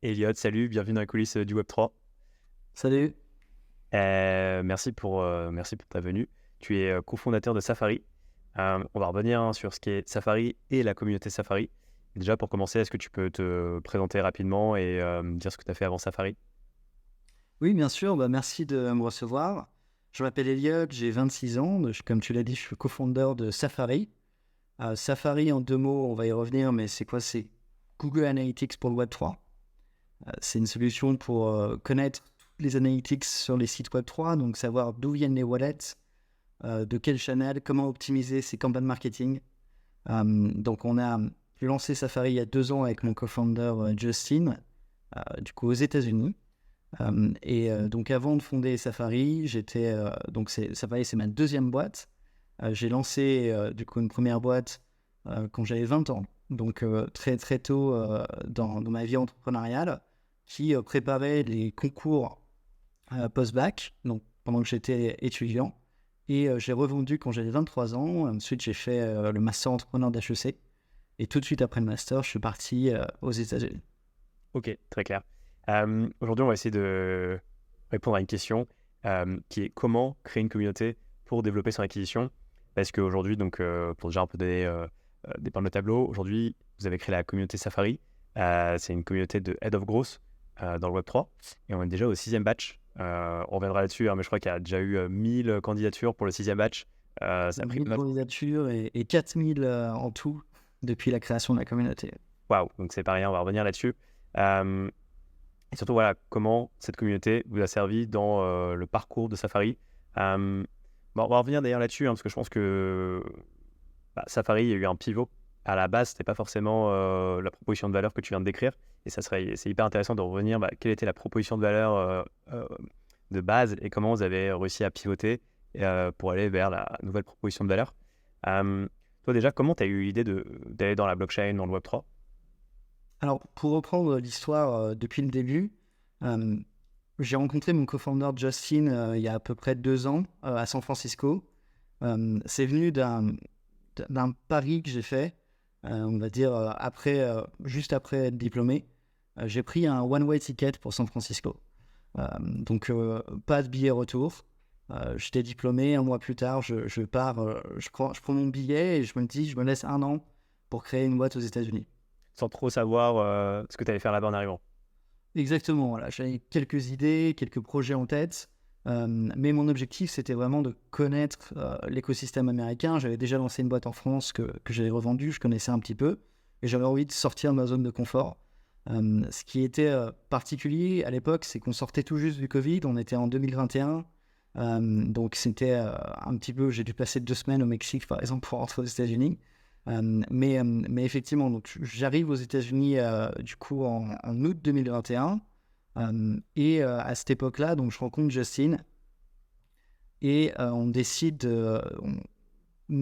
Elliot, salut, bienvenue dans les coulisses du Web3. Salut. Merci pour ta venue. Tu es cofondateur de Safari. On va revenir sur ce qui est Safari et la communauté Safari. Déjà, pour commencer, est-ce que tu peux te présenter rapidement et me dire ce que tu as fait avant Safari? Oui, bien sûr, merci de me recevoir. Je m'appelle Elliot, j'ai 26 ans. Comme tu l'as dit, je suis cofondateur de Safari. Safari, en deux mots, on va y revenir, mais c'est quoi? C'est Google Analytics pour le Web3. C'est une solution pour connaître toutes les analytics sur les sites Web3, donc savoir d'où viennent les wallets, de quel channel, comment optimiser ses campagnes marketing. Donc, j'ai lancé Safari il y a 2 ans avec mon cofounder Justin, du coup aux États-Unis. Donc avant de fonder Safari, Safari, c'est ma deuxième boîte. J'ai lancé du coup une première boîte quand j'avais 20 ans, donc très très tôt dans ma vie entrepreneuriale, qui préparait les concours post-bac, donc pendant que j'étais étudiant. Et j'ai revendu quand j'avais 23 ans. Ensuite, j'ai fait le master entrepreneur d'HEC. Et tout de suite après le master, je suis parti aux États-Unis. Ok, très clair. Aujourd'hui, on va essayer de répondre à une question qui est comment créer une communauté pour développer son acquisition. Parce qu'aujourd'hui, donc, pour déjà un peu donner des points de tableau, aujourd'hui, vous avez créé la communauté Safari. C'est une communauté de Head of Growth dans le Web3. Et on est déjà au sixième batch. On reviendra là-dessus, hein, mais je crois qu'il y a déjà eu 1000 candidatures pour le sixième batch. Ça a pris 1000 candidatures et 4000 en tout depuis la création de la communauté. Waouh, donc c'est pas rien, on va revenir là-dessus. Euh, et surtout, voilà, comment cette communauté vous a servi dans le parcours de Safari. Bon, on va revenir d'ailleurs là-dessus, hein, parce que je pense que Safari, il y a eu un pivot. À la base, c'était pas forcément la proposition de valeur que tu viens de décrire. Et c'est hyper intéressant de revenir, quelle était la proposition de valeur de base et comment vous avez réussi à pivoter pour aller vers la nouvelle proposition de valeur. Toi déjà, comment tu as eu l'idée d'aller dans la blockchain, dans le Web3? Alors, pour reprendre l'histoire depuis le début, euh, j'ai rencontré mon cofounder Justin il y a à peu près 2 ans à San Francisco. C'est venu d'un pari que j'ai fait, on va dire, juste après être diplômé. J'ai pris un one-way ticket pour San Francisco. Donc, pas de billet retour. J'étais diplômé, un mois plus tard, je pars, je prends mon billet et je me dis, je me laisse 1 an pour créer une boîte aux États-Unis. Sans trop savoir ce que tu allais faire là-bas en arrivant. Exactement, voilà. J'avais quelques idées, quelques projets en tête, mais mon objectif, c'était vraiment de connaître l'écosystème américain. J'avais déjà lancé une boîte en France que j'avais revendue, je connaissais un petit peu, et j'avais envie de sortir de ma zone de confort. Ce qui était particulier à l'époque, c'est qu'on sortait tout juste du Covid, on était en 2021, donc c'était un petit peu, j'ai dû passer 2 semaines au Mexique, par exemple, pour rentrer aux États-Unis. Mais effectivement, donc j'arrive aux États-Unis du coup en août 2021 et à cette époque-là, donc je rencontre Justin et on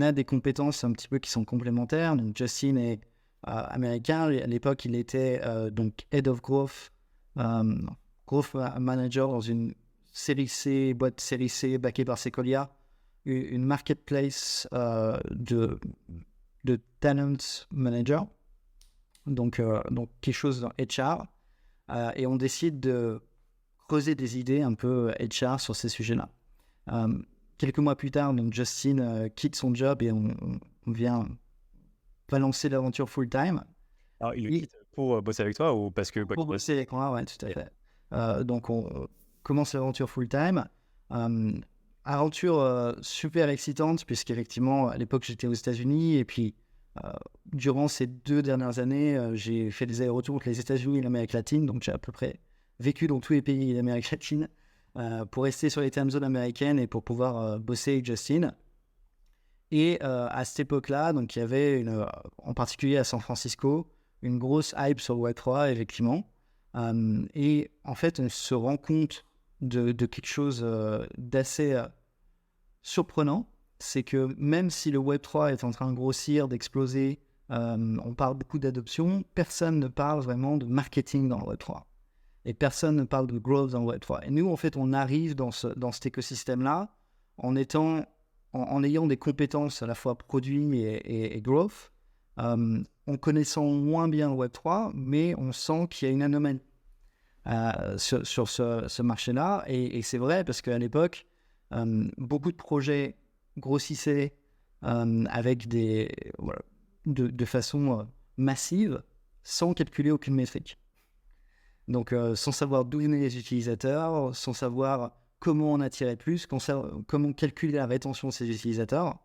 a des compétences un petit peu qui sont complémentaires. Donc Justin est américain, à l'époque il était donc Head of Growth, euh, Manager dans une boîte série C backée par Sequoia, une marketplace de talent manager, donc quelque chose dans HR, et on décide de creuser des idées un peu HR sur ces sujets-là. Quelques mois plus tard, donc Justin quitte son job et on va lancer l'aventure full-time. Alors, il le Et quitte pour bosser avec toi ou parce que pour bosser avec moi, ouais, tout à Ok. fait. Donc on commence l'aventure full-time. Aventure super excitante, puisqu'effectivement, à l'époque, j'étais aux États-Unis, et puis durant ces 2 dernières années, j'ai fait des allers-retours entre les États-Unis et l'Amérique latine, donc j'ai à peu près vécu dans tous les pays d'Amérique latine pour rester sur les time zones américaines et pour pouvoir bosser avec Justin. Et à cette époque-là, donc il y avait en particulier à San Francisco, une grosse hype sur le Web3, effectivement. Et en fait, on se rend compte de quelque chose d'assez surprenant, c'est que même si le Web3 est en train de grossir, d'exploser, on parle beaucoup d'adoption, personne ne parle vraiment de marketing dans le Web3. Et personne ne parle de growth dans le Web3. Et nous, en fait, on arrive dans cet écosystème-là en ayant des compétences à la fois produit et growth, en connaissant moins bien le Web3, mais on sent qu'il y a une anomalie. sur ce marché-là. Et c'est vrai parce qu'à l'époque, beaucoup de projets grossissaient avec de façon massive, sans calculer aucune métrique. Donc, sans savoir d'où venaient les utilisateurs, sans savoir comment en attirer plus, comment calculer la rétention de ces utilisateurs.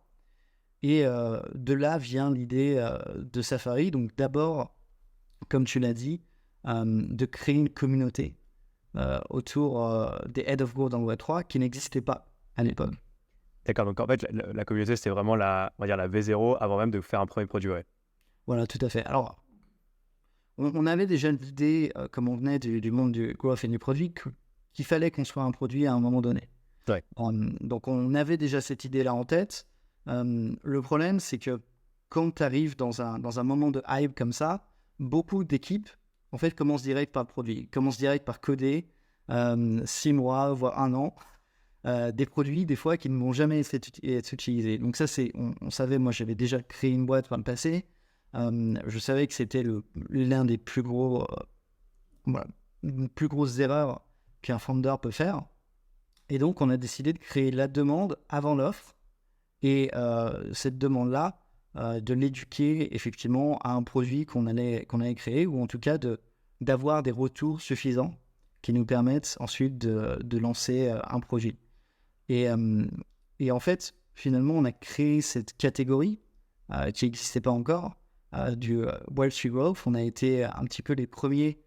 Et de là vient l'idée de Safari. Donc, d'abord, comme tu l'as dit, de créer une communauté autour des Head of Growth dans le Web3 qui n'existait pas à l'époque. D'accord, donc en fait, la communauté, c'était vraiment on va dire la V0 avant même de faire un premier produit, ouais. Voilà, tout à fait. Alors, on avait déjà l'idée, comme on venait du monde du growth et du produit, qu'il fallait construire un produit à un moment donné. Ouais. Donc, on avait déjà cette idée-là en tête. Le problème, c'est que quand tu arrives dans un moment de hype comme ça, beaucoup d'équipes, en fait, commencent direct par le produit, commencent direct par coder 6 mois, voire 1 an, des produits, des fois, qui ne vont jamais être utilisés. Donc ça, on savait, moi, j'avais déjà créé une boîte par le passé. Je savais que c'était l'un des plus gros, une plus grosse erreur qu'un founder peut faire. Et donc, on a décidé de créer la demande avant l'offre. Et cette demande-là, de l'éduquer effectivement à un produit qu'on allait créer, ou en tout cas d'avoir des retours suffisants qui nous permettent ensuite de lancer un produit. Et en fait, finalement, on a créé cette catégorie qui n'existait pas encore, du Web3 Growth. On a été un petit peu les premiers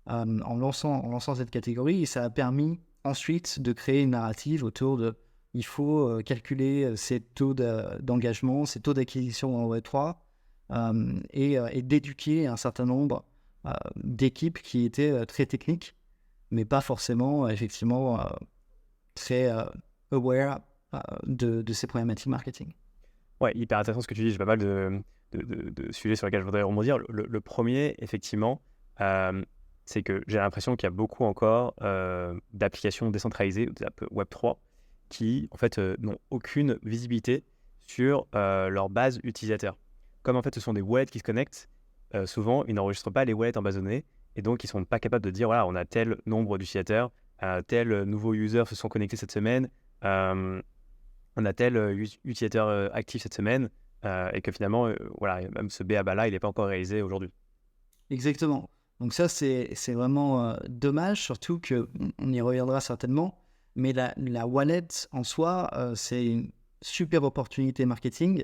en lançant cette catégorie, et ça a permis ensuite de créer une narrative autour de il faut calculer ces taux d'engagement, ces taux d'acquisition en Web3 et d'éduquer un certain nombre d'équipes qui étaient très techniques, mais pas forcément effectivement très aware de ces problématiques marketing. Ouais, hyper intéressant ce que tu dis. J'ai pas mal de sujets sur lesquels je voudrais rebondir. Le premier, effectivement, c'est que j'ai l'impression qu'il y a beaucoup encore d'applications décentralisées, Web3, qui, en fait, n'ont aucune visibilité sur leur base utilisateur. Comme, en fait, ce sont des wallets qui se connectent, souvent, ils n'enregistrent pas les wallets en base de données, et donc, ils ne sont pas capables de dire, voilà, on a tel nombre d'utilisateurs, tel nouveau user se sont connectés cette semaine, on a tel utilisateur actif cette semaine, et que finalement, voilà, même ce BABA-là, il n'est pas encore réalisé aujourd'hui. Exactement. Donc ça, c'est vraiment dommage, surtout qu'on y reviendra certainement, mais la wallet en soi, c'est une super opportunité marketing,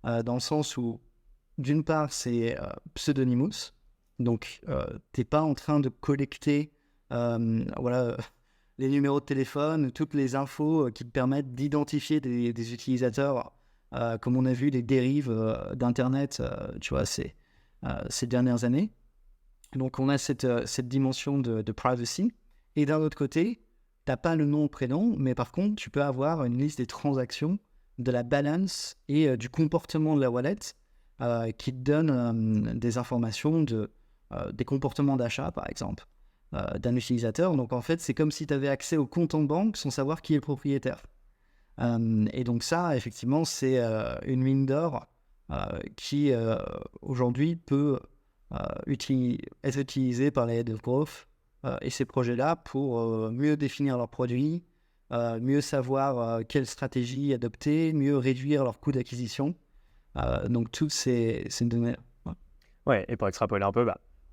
dans le sens où, d'une part, c'est pseudonymous, donc tu n'es pas en train de collecter les numéros de téléphone, toutes les infos qui te permettent d'identifier des utilisateurs, comme on a vu les dérives d'Internet, tu vois, ces dernières années. Donc on a cette dimension de privacy. Et d'un autre côté, tu n'as pas le nom, le prénom, mais par contre, tu peux avoir une liste des transactions, de la balance et du comportement de la wallet qui te donne des informations des comportements d'achat, par exemple, d'un utilisateur. Donc en fait, c'est comme si tu avais accès au compte en banque sans savoir qui est le propriétaire. Et donc ça, effectivement, c'est une mine d'or qui aujourd'hui peut être utilisée par les Head of Growth et ces projets-là pour mieux définir leurs produits, mieux savoir quelle stratégie adopter, mieux réduire leur coût d'acquisition. Donc toutes ces données. Ouais, et pour extrapoler un peu,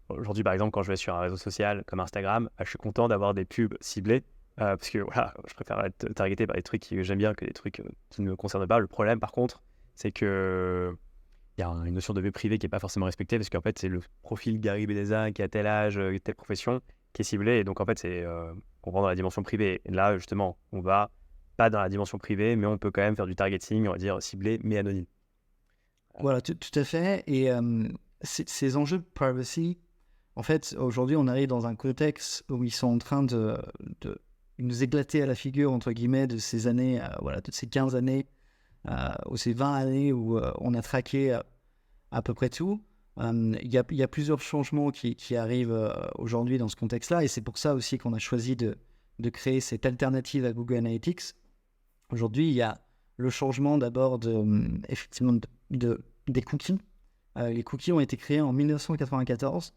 aujourd'hui, par exemple, quand je vais sur un réseau social comme Instagram, je suis content d'avoir des pubs ciblées parce que voilà, je préfère être targeté par des trucs que j'aime bien que des trucs qui ne me concernent pas. Le problème, par contre, c'est que il y a une notion de vie privée qui n'est pas forcément respectée parce qu'en fait, c'est le profil Gary Bédeza qui a tel âge, telle profession qui est ciblé. Et donc, en fait, on va dans la dimension privée. Et là, justement, on va pas dans la dimension privée, mais on peut quand même faire du targeting, on va dire ciblé, mais anonyme. Voilà, tout à fait. Et ces enjeux de privacy, en fait, aujourd'hui, on arrive dans un contexte où ils sont en train de nous éclater à la figure, entre guillemets, de ces années, de ces 15 années, ou ces 20 années où on a traqué à peu près tout. Il y a plusieurs changements qui arrivent aujourd'hui dans ce contexte-là, et c'est pour ça aussi qu'on a choisi de créer cette alternative à Google Analytics. Aujourd'hui, il y a le changement d'abord effectivement des cookies. Les cookies ont été créés en 1994,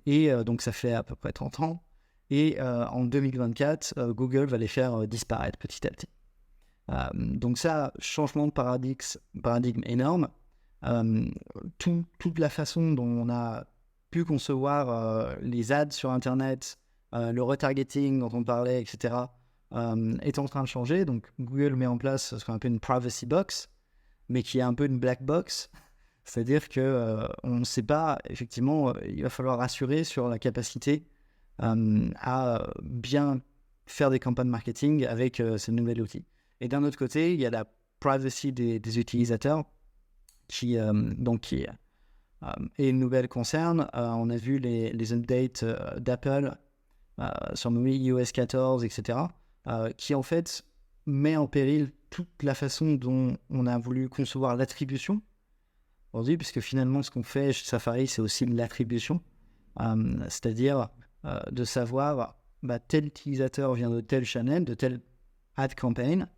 et donc ça fait à peu près 30 ans. Et en 2024, Google va les faire disparaître petit à petit. Donc ça, changement de paradigme énorme. Toute la façon dont on a pu concevoir les ads sur Internet, le retargeting dont on parlait, etc., est en train de changer. Donc Google met en place ce qu'on appelle une privacy box, mais qui est un peu une black box. C'est-à-dire qu'on ne sait pas, effectivement, il va falloir rassurer sur la capacité à bien faire des campagnes marketing avec ce nouvel outil. Et d'un autre côté, il y a la privacy des utilisateurs qui est une nouvelle concerne. On a vu les updates d'Apple sur iOS 14, etc., qui en fait met en péril toute la façon dont on a voulu concevoir l'attribution aujourd'hui, puisque finalement ce qu'on fait chez Safari, c'est aussi de l'attribution, c'est-à-dire de savoir tel utilisateur vient de tel channel, de tel ad campaign,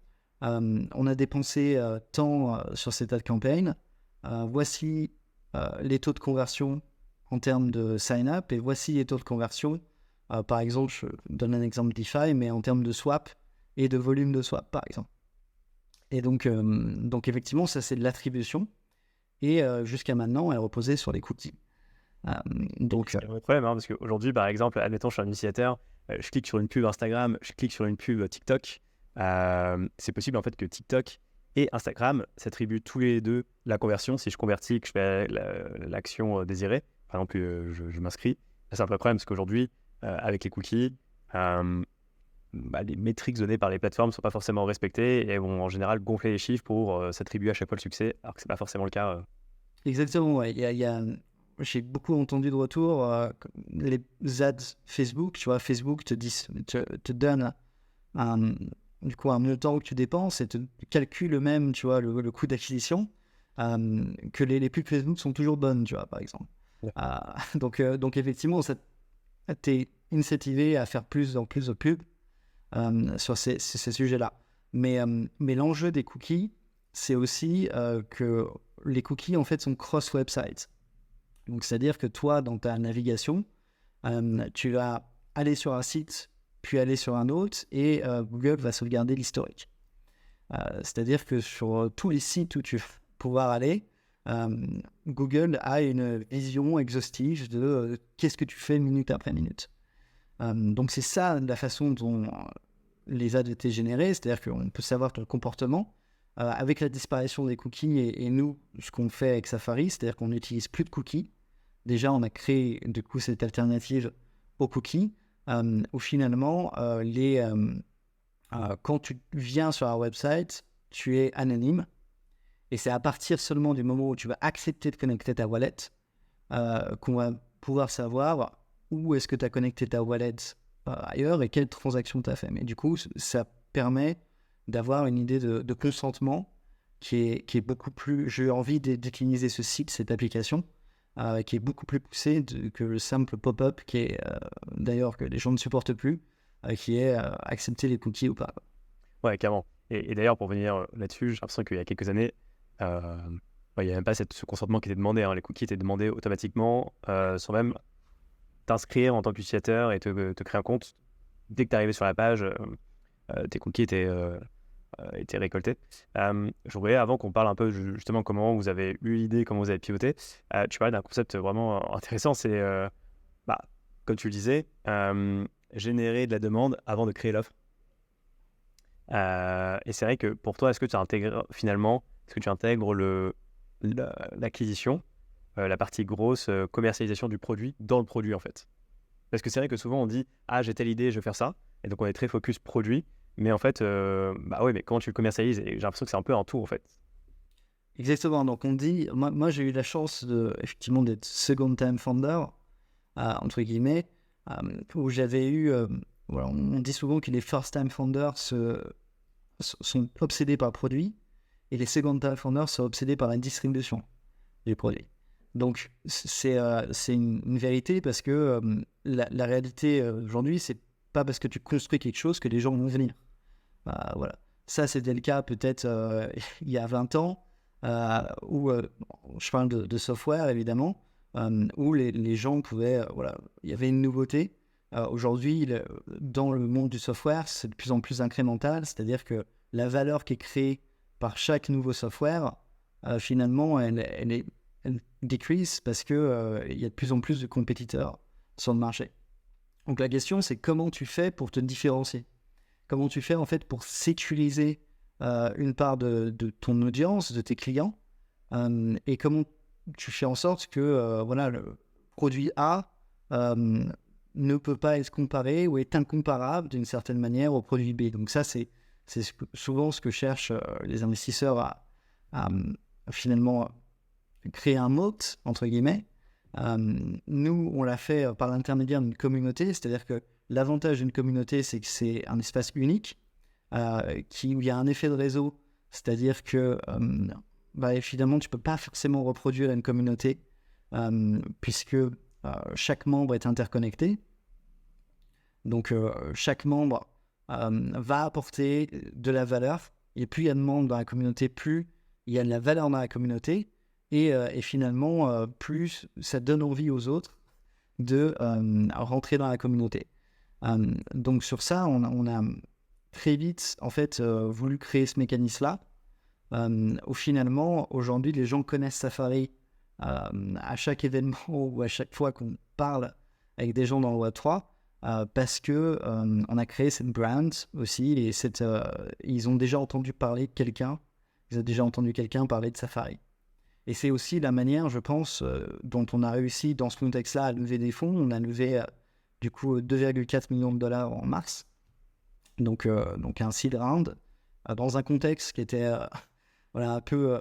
on a dépensé tant sur cette ad campaign, voici les taux de conversion en termes de sign-up, et voici les taux de conversion, par exemple, je donne un exemple DeFi, mais en termes de swap et de volume de swap, par exemple. Et donc effectivement, ça c'est de l'attribution, et jusqu'à maintenant, elle reposait sur les cookies. C'est un vrai problème, parce qu'aujourd'hui, par exemple, admettons, je suis un utilisateur, je clique sur une pub Instagram, je clique sur une pub TikTok. C'est possible en fait que TikTok et Instagram s'attribuent tous les deux la conversion. Si je convertis, que je fais l'action désirée, par exemple, je m'inscris. C'est un vrai problème parce qu'aujourd'hui, avec les cookies, les métriques données par les plateformes ne sont pas forcément respectées et vont en général gonfler les chiffres pour s'attribuer à chaque fois le succès, alors que ce n'est pas forcément le cas. Exactement, ouais. J'ai beaucoup entendu de retour les ads Facebook, tu vois, Facebook te donne un montant que tu dépenses et te calcule même, tu vois, le coût d'acquisition, que les pubs Facebook sont toujours bonnes, tu vois, par exemple. Ouais. Donc effectivement, t'es incentivé à faire plus en plus de pubs sur ces sujets-là. Mais l'enjeu des cookies, c'est aussi que les cookies, en fait, sont cross-websites. Donc, c'est-à-dire que toi, dans ta navigation, tu vas aller sur un site, puis aller sur un autre, et Google va sauvegarder l'historique. C'est-à-dire que sur tous les sites où tu vas pouvoir aller, Google a une vision exhaustive de qu'est-ce que tu fais minute après minute. Donc, c'est ça la façon dont les ads étaient générés, c'est-à-dire qu'on peut savoir ton comportement. Avec la disparition des cookies et nous, ce qu'on fait avec Safari, c'est-à-dire qu'on n'utilise plus de cookies. Déjà, on a créé du coup cette alternative aux cookies où finalement, quand tu viens sur un website, tu es anonyme. Et c'est à partir seulement du moment où tu vas accepter de connecter ta wallet qu'on va pouvoir savoir où est-ce que tu as connecté ta wallet ailleurs et quelle transaction tu as fait. Mais du coup, ça permet d'avoir une idée de consentement qui est beaucoup plus... J'ai envie d'utiliser ce site, cette application, qui est beaucoup plus poussée que le simple pop-up, qui est d'ailleurs que les gens ne supportent plus, qui est accepter les cookies ou pas. Ouais, carrément. Et d'ailleurs, pour venir là-dessus, j'ai l'impression qu'il y a quelques années, il n'y a même pas ce consentement qui était demandé. Les cookies étaient demandés automatiquement, sans même t'inscrire en tant qu'utilisateur et te créer un compte. Dès que tu arrivais sur la page, tes cookies étaient récoltés. Je voulais, avant qu'on parle un peu justement comment vous avez eu l'idée, comment vous avez pivoté, tu parlais d'un concept vraiment intéressant, c'est, comme tu le disais, générer de la demande avant de créer l'offre. Et c'est vrai que pour toi, est-ce que tu intègres finalement, l'acquisition, la partie grosse commercialisation du produit dans le produit en fait? Parce que c'est vrai que souvent on dit j'ai telle idée, je vais faire ça, et donc on est très focus produit, mais en fait, mais comment tu le commercialises? Et j'ai l'impression que c'est un peu un tout en fait. Exactement, donc on dit, moi j'ai eu la chance effectivement d'être second time founder, entre guillemets, où j'avais eu, on dit souvent que les first time founders sont obsédés par le produit, et les second time founders sont obsédés par la distribution du produit. Donc c'est une vérité parce que la réalité aujourd'hui, c'est pas parce que tu construis quelque chose que les gens vont venir. Voilà. Ça, c'était le cas peut-être il y a 20 ans, où je parle de software évidemment, où les gens pouvaient, il y avait une nouveauté, Aujourd'hui, dans le monde du software, c'est de plus en plus incrémental, c'est-à-dire que la valeur qui est créée par chaque nouveau software, finalement, elle décrease parce que il y a de plus en plus de compétiteurs sur le marché. Donc la question, c'est comment tu fais pour te différencier? Comment tu fais en fait pour sécuriser une part de ton audience, de tes clients, et comment tu fais en sorte que voilà, le produit A ne peut pas être comparé ou est incomparable d'une certaine manière au produit B. Donc ça, c'est souvent ce que cherchent les investisseurs à finalement créer un moat, entre guillemets. Nous, on l'a fait par l'intermédiaire d'une communauté, c'est-à-dire que l'avantage d'une communauté, c'est que c'est un espace unique, où il y a un effet de réseau, c'est-à-dire que finalement, tu ne peux pas forcément reproduire une communauté, puisque chaque membre est interconnecté. Donc, chaque membre va apporter de la valeur, et plus il y a de membres dans la communauté, plus il y a de la valeur dans la communauté, et finalement, plus ça donne envie aux autres de rentrer dans la communauté. Donc sur ça, on a très vite en fait voulu créer ce mécanisme-là. Où finalement, aujourd'hui, les gens connaissent Safari à chaque événement ou à chaque fois qu'on parle avec des gens dans le Web3, parce que on a créé cette brand aussi, et ils ont déjà entendu parler de quelqu'un, ils ont déjà entendu quelqu'un parler de Safari. Et c'est aussi la manière, je pense, dont on a réussi dans ce contexte-là à lever des fonds. On a levé du coup 2,4 millions de dollars en mars, donc un seed round, dans un contexte qui était voilà, un peu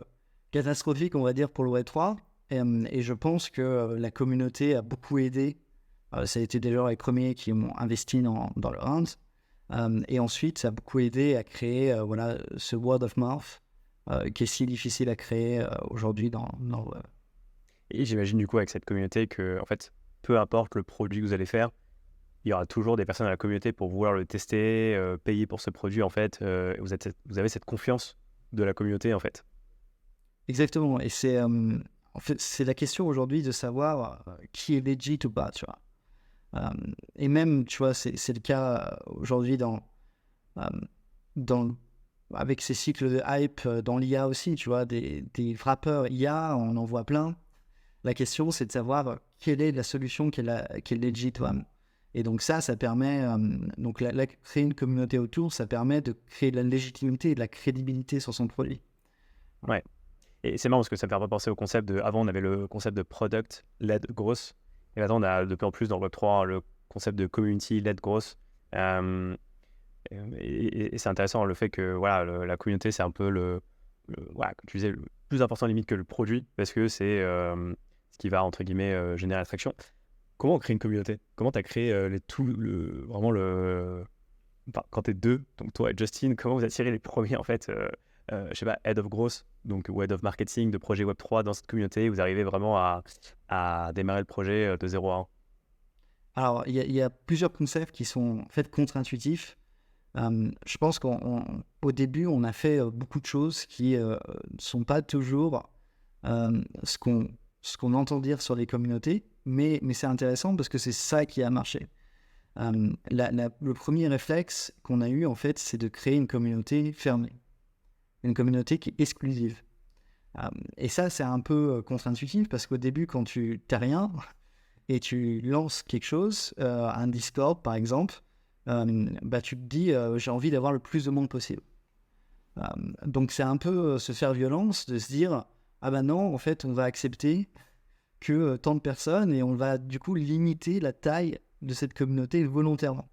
catastrophique, on va dire, pour le Web3. Et je pense que la communauté a beaucoup aidé. Ça a été déjà les premiers qui ont investi dans le round. Et ensuite, ça a beaucoup aidé à créer voilà, ce word of mouth qui est si difficile à créer aujourd'hui dans le web. Et j'imagine du coup avec cette communauté que, en fait, peu importe le produit que vous allez faire, il y aura toujours des personnes à la communauté pour vouloir le tester, payer pour ce produit, en fait. Vous avez cette confiance de la communauté, en fait. Exactement. Et c'est en fait, c'est la question aujourd'hui de savoir qui est legit ou pas, tu vois. Et même, tu vois, c'est le cas aujourd'hui avec ces cycles de hype dans l'IA aussi, tu vois, des wrappers IA, on en voit plein. La question, c'est de savoir quelle est la solution qui est legit. Et donc ça permet, donc créer une communauté autour, ça permet de créer de la légitimité et de la crédibilité sur son produit. Ouais. Et c'est marrant parce que ça me fait penser au concept avant, on avait le concept de product-led growth. Et maintenant, on a de plus en plus dans le Web3 le concept de community-led growth. Et c'est intéressant le fait que voilà, la communauté, c'est un peu voilà, comme tu disais, le plus important limite que le produit, parce que c'est ce qui va, entre guillemets, générer l'attraction. Comment on crée une communauté? Comment tu as créé vraiment quand tu es deux, donc toi et Justin, comment vous attirez les premiers, en fait, je sais pas, Head of Growth, donc ou Head of Marketing de projet Web3 dans cette communauté, vous arrivez vraiment à démarrer le projet de 0 à 1? Alors, il y a plusieurs concepts qui sont en fait contre-intuitifs. Je pense qu'au début, on a fait beaucoup de choses qui ne sont pas toujours ce qu'on entend dire sur les communautés, mais c'est intéressant parce que c'est ça qui a marché. Le premier réflexe qu'on a eu, en fait, c'est de créer une communauté fermée, une communauté qui est exclusive. Et ça, c'est un peu contre-intuitif parce qu'au début, quand tu n'as rien et tu lances quelque chose, un Discord par exemple, tu te dis j'ai envie d'avoir le plus de monde possible. Donc c'est un peu se faire violence de se dire ah ben non, en fait on va accepter que tant de personnes et on va du coup limiter la taille de cette communauté volontairement.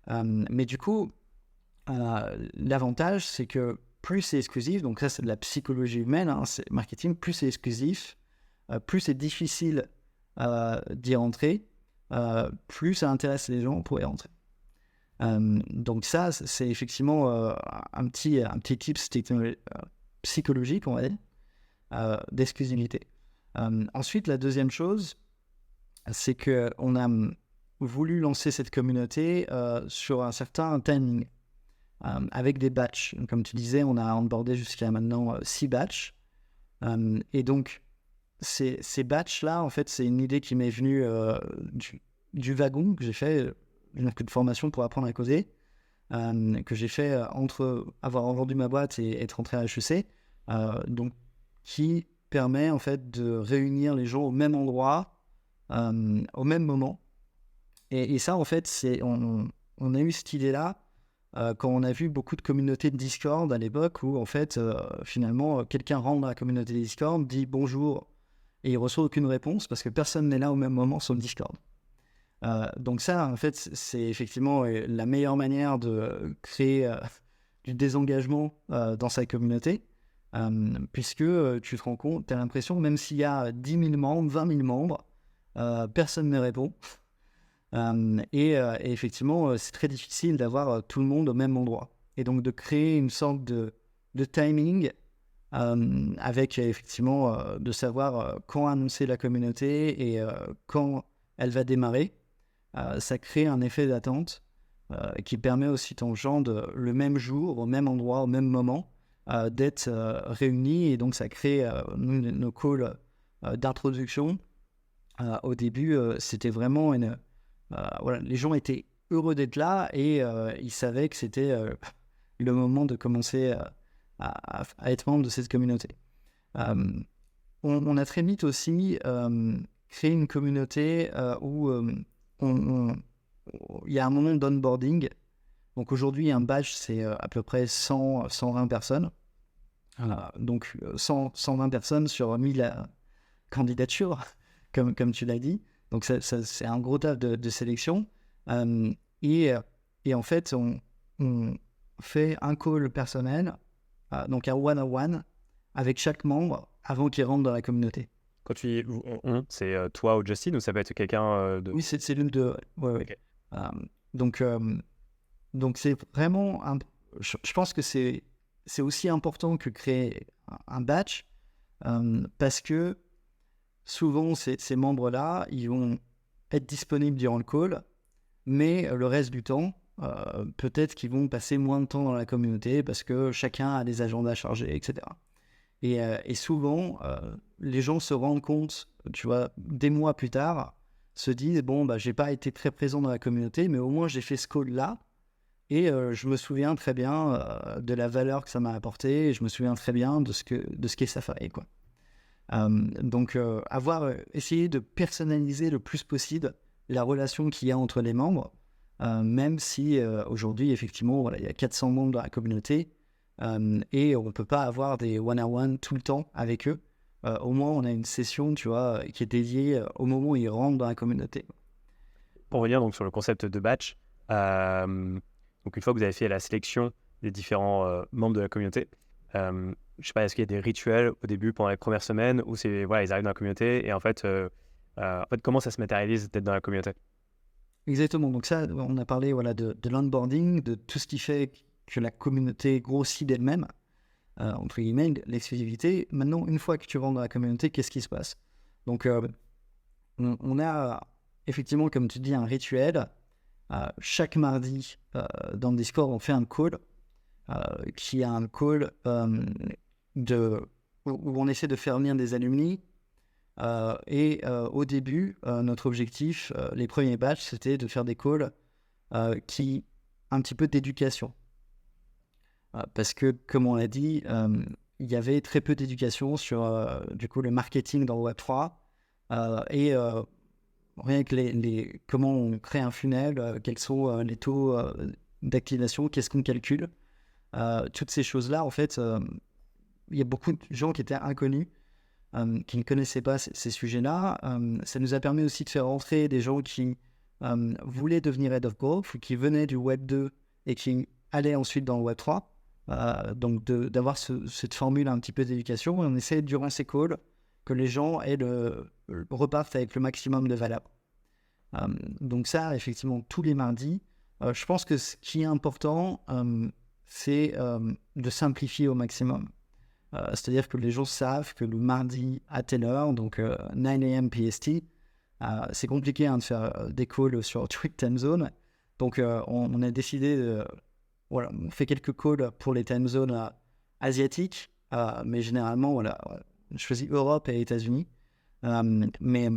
Mais du coup l'avantage c'est que plus c'est exclusif, donc ça c'est de la psychologie humaine, c'est marketing, plus c'est exclusif, plus c'est difficile d'y rentrer, plus ça intéresse les gens pour y rentrer. Donc ça, c'est effectivement un petit tips psychologique, on va dire, d'exclusivité. Ensuite, la deuxième chose, c'est qu'on a voulu lancer cette communauté sur un certain timing, avec des batchs. Comme tu disais, on a onboardé jusqu'à maintenant 6 batchs. Et donc, ces batchs-là, en fait, c'est une idée qui m'est venue du wagon que j'ai fait, donc une formation pour apprendre à coder, que j'ai fait entre avoir vendu ma boîte et être rentré à HEC, donc qui permet en fait de réunir les gens au même endroit, au même moment. Et ça, en fait, on a eu cette idée-là quand on a vu beaucoup de communautés de Discord à l'époque où, en fait, finalement, quelqu'un rentre dans la communauté Discord, dit bonjour et il reçoit aucune réponse parce que personne n'est là au même moment sur le Discord. Donc ça, en fait, c'est effectivement la meilleure manière de créer du désengagement dans sa communauté, puisque tu te rends compte, tu as l'impression, même s'il y a 10 000 membres, 20 000 membres, personne ne répond. Et effectivement, c'est très difficile d'avoir tout le monde au même endroit. Et donc de créer une sorte de timing avec effectivement de savoir quand annoncer la communauté et quand elle va démarrer. Ça crée un effet d'attente qui permet aussi aux gens le même jour, au même endroit, au même moment, d'être réunis. Et donc ça crée nos calls d'introduction. Au début, c'était vraiment voilà, les gens étaient heureux d'être là et ils savaient que c'était le moment de commencer à être membre de cette communauté. On a très vite aussi créé une communauté où il y a un moment d'onboarding. Donc aujourd'hui, un badge, c'est à peu près 120 personnes. Donc 120 personnes sur 1000 candidatures, comme tu l'as dit. Donc ça, c'est un gros taf de sélection. Et en fait, on fait un call personnel, donc un one-on-one, avec chaque membre avant qu'il rentre dans la communauté. Quand tu dis c'est toi ou Justin ou ça peut être quelqu'un de... Oui, c'est l'une de... Ouais. Okay. Donc c'est vraiment... Je pense que c'est aussi important que créer un batch parce que souvent, ces membres-là, ils vont être disponibles durant le call, mais le reste du temps, peut-être qu'ils vont passer moins de temps dans la communauté parce que chacun a des agendas chargés, etc. Et souvent, les gens se rendent compte, tu vois, des mois plus tard, se disent, bon, bah, j'ai pas été très présent dans la communauté, mais au moins j'ai fait ce call-là, et je me souviens très bien de la valeur que ça m'a apporté, et je me souviens très bien de ce qu'est Safari, quoi. Donc, essayer de personnaliser le plus possible la relation qu'il y a entre les membres, même si aujourd'hui, effectivement, voilà, il y a 400 membres dans la communauté et on ne peut pas avoir des one-on-one tout le temps avec eux. Au moins, on a une session, tu vois, qui est dédiée au moment où ils rentrent dans la communauté. Pour revenir donc sur le concept de batch, donc une fois que vous avez fait la sélection des différents membres de la communauté, je sais pas, est-ce qu'il y a des rituels au début pendant les premières semaines où c'est voilà, ils arrivent dans la communauté et en fait comment ça se matérialise d'être dans la communauté? Exactement. Donc ça, on a parlé voilà de l'onboarding, de tout ce qui fait que la communauté grossit d'elle-même, entre guillemets, l'exclusivité. Maintenant, une fois que tu rentres dans la communauté, qu'est-ce qui se passe? Donc on a effectivement, comme tu dis, un rituel. Chaque mardi dans le Discord, on fait un call qui est un call où on essaie de faire venir des alumni. Et au début, notre objectif, les premiers batchs, c'était de faire des calls qui un petit peu d'éducation. Parce que, comme on l'a dit, il y avait très peu d'éducation sur du coup, le marketing dans le Web3 et rien que comment on crée un funnel, quels sont les taux d'activation, qu'est-ce qu'on calcule. Toutes ces choses-là, en fait, il y a beaucoup de gens qui étaient inconnus, qui ne connaissaient pas ces sujets-là. Ça nous a permis aussi de faire rentrer des gens qui voulaient devenir Head of Growth, qui venaient du Web 2 et qui allaient ensuite dans le Web 3. Donc d'avoir cette formule un petit peu d'éducation. Et on essaie durant ces calls que les gens repartent avec le maximum de valeur. Donc ça, effectivement, tous les mardis. Je pense que ce qui est important, c'est de simplifier au maximum. C'est-à-dire que les gens savent que le mardi à telle heure, donc 9 a.m. PST, c'est compliqué de faire des calls sur Twitch Time Zone. Donc on a décidé voilà, on fait quelques calls pour les time zones asiatiques, mais généralement, voilà, je choisis Europe et États-Unis. Mais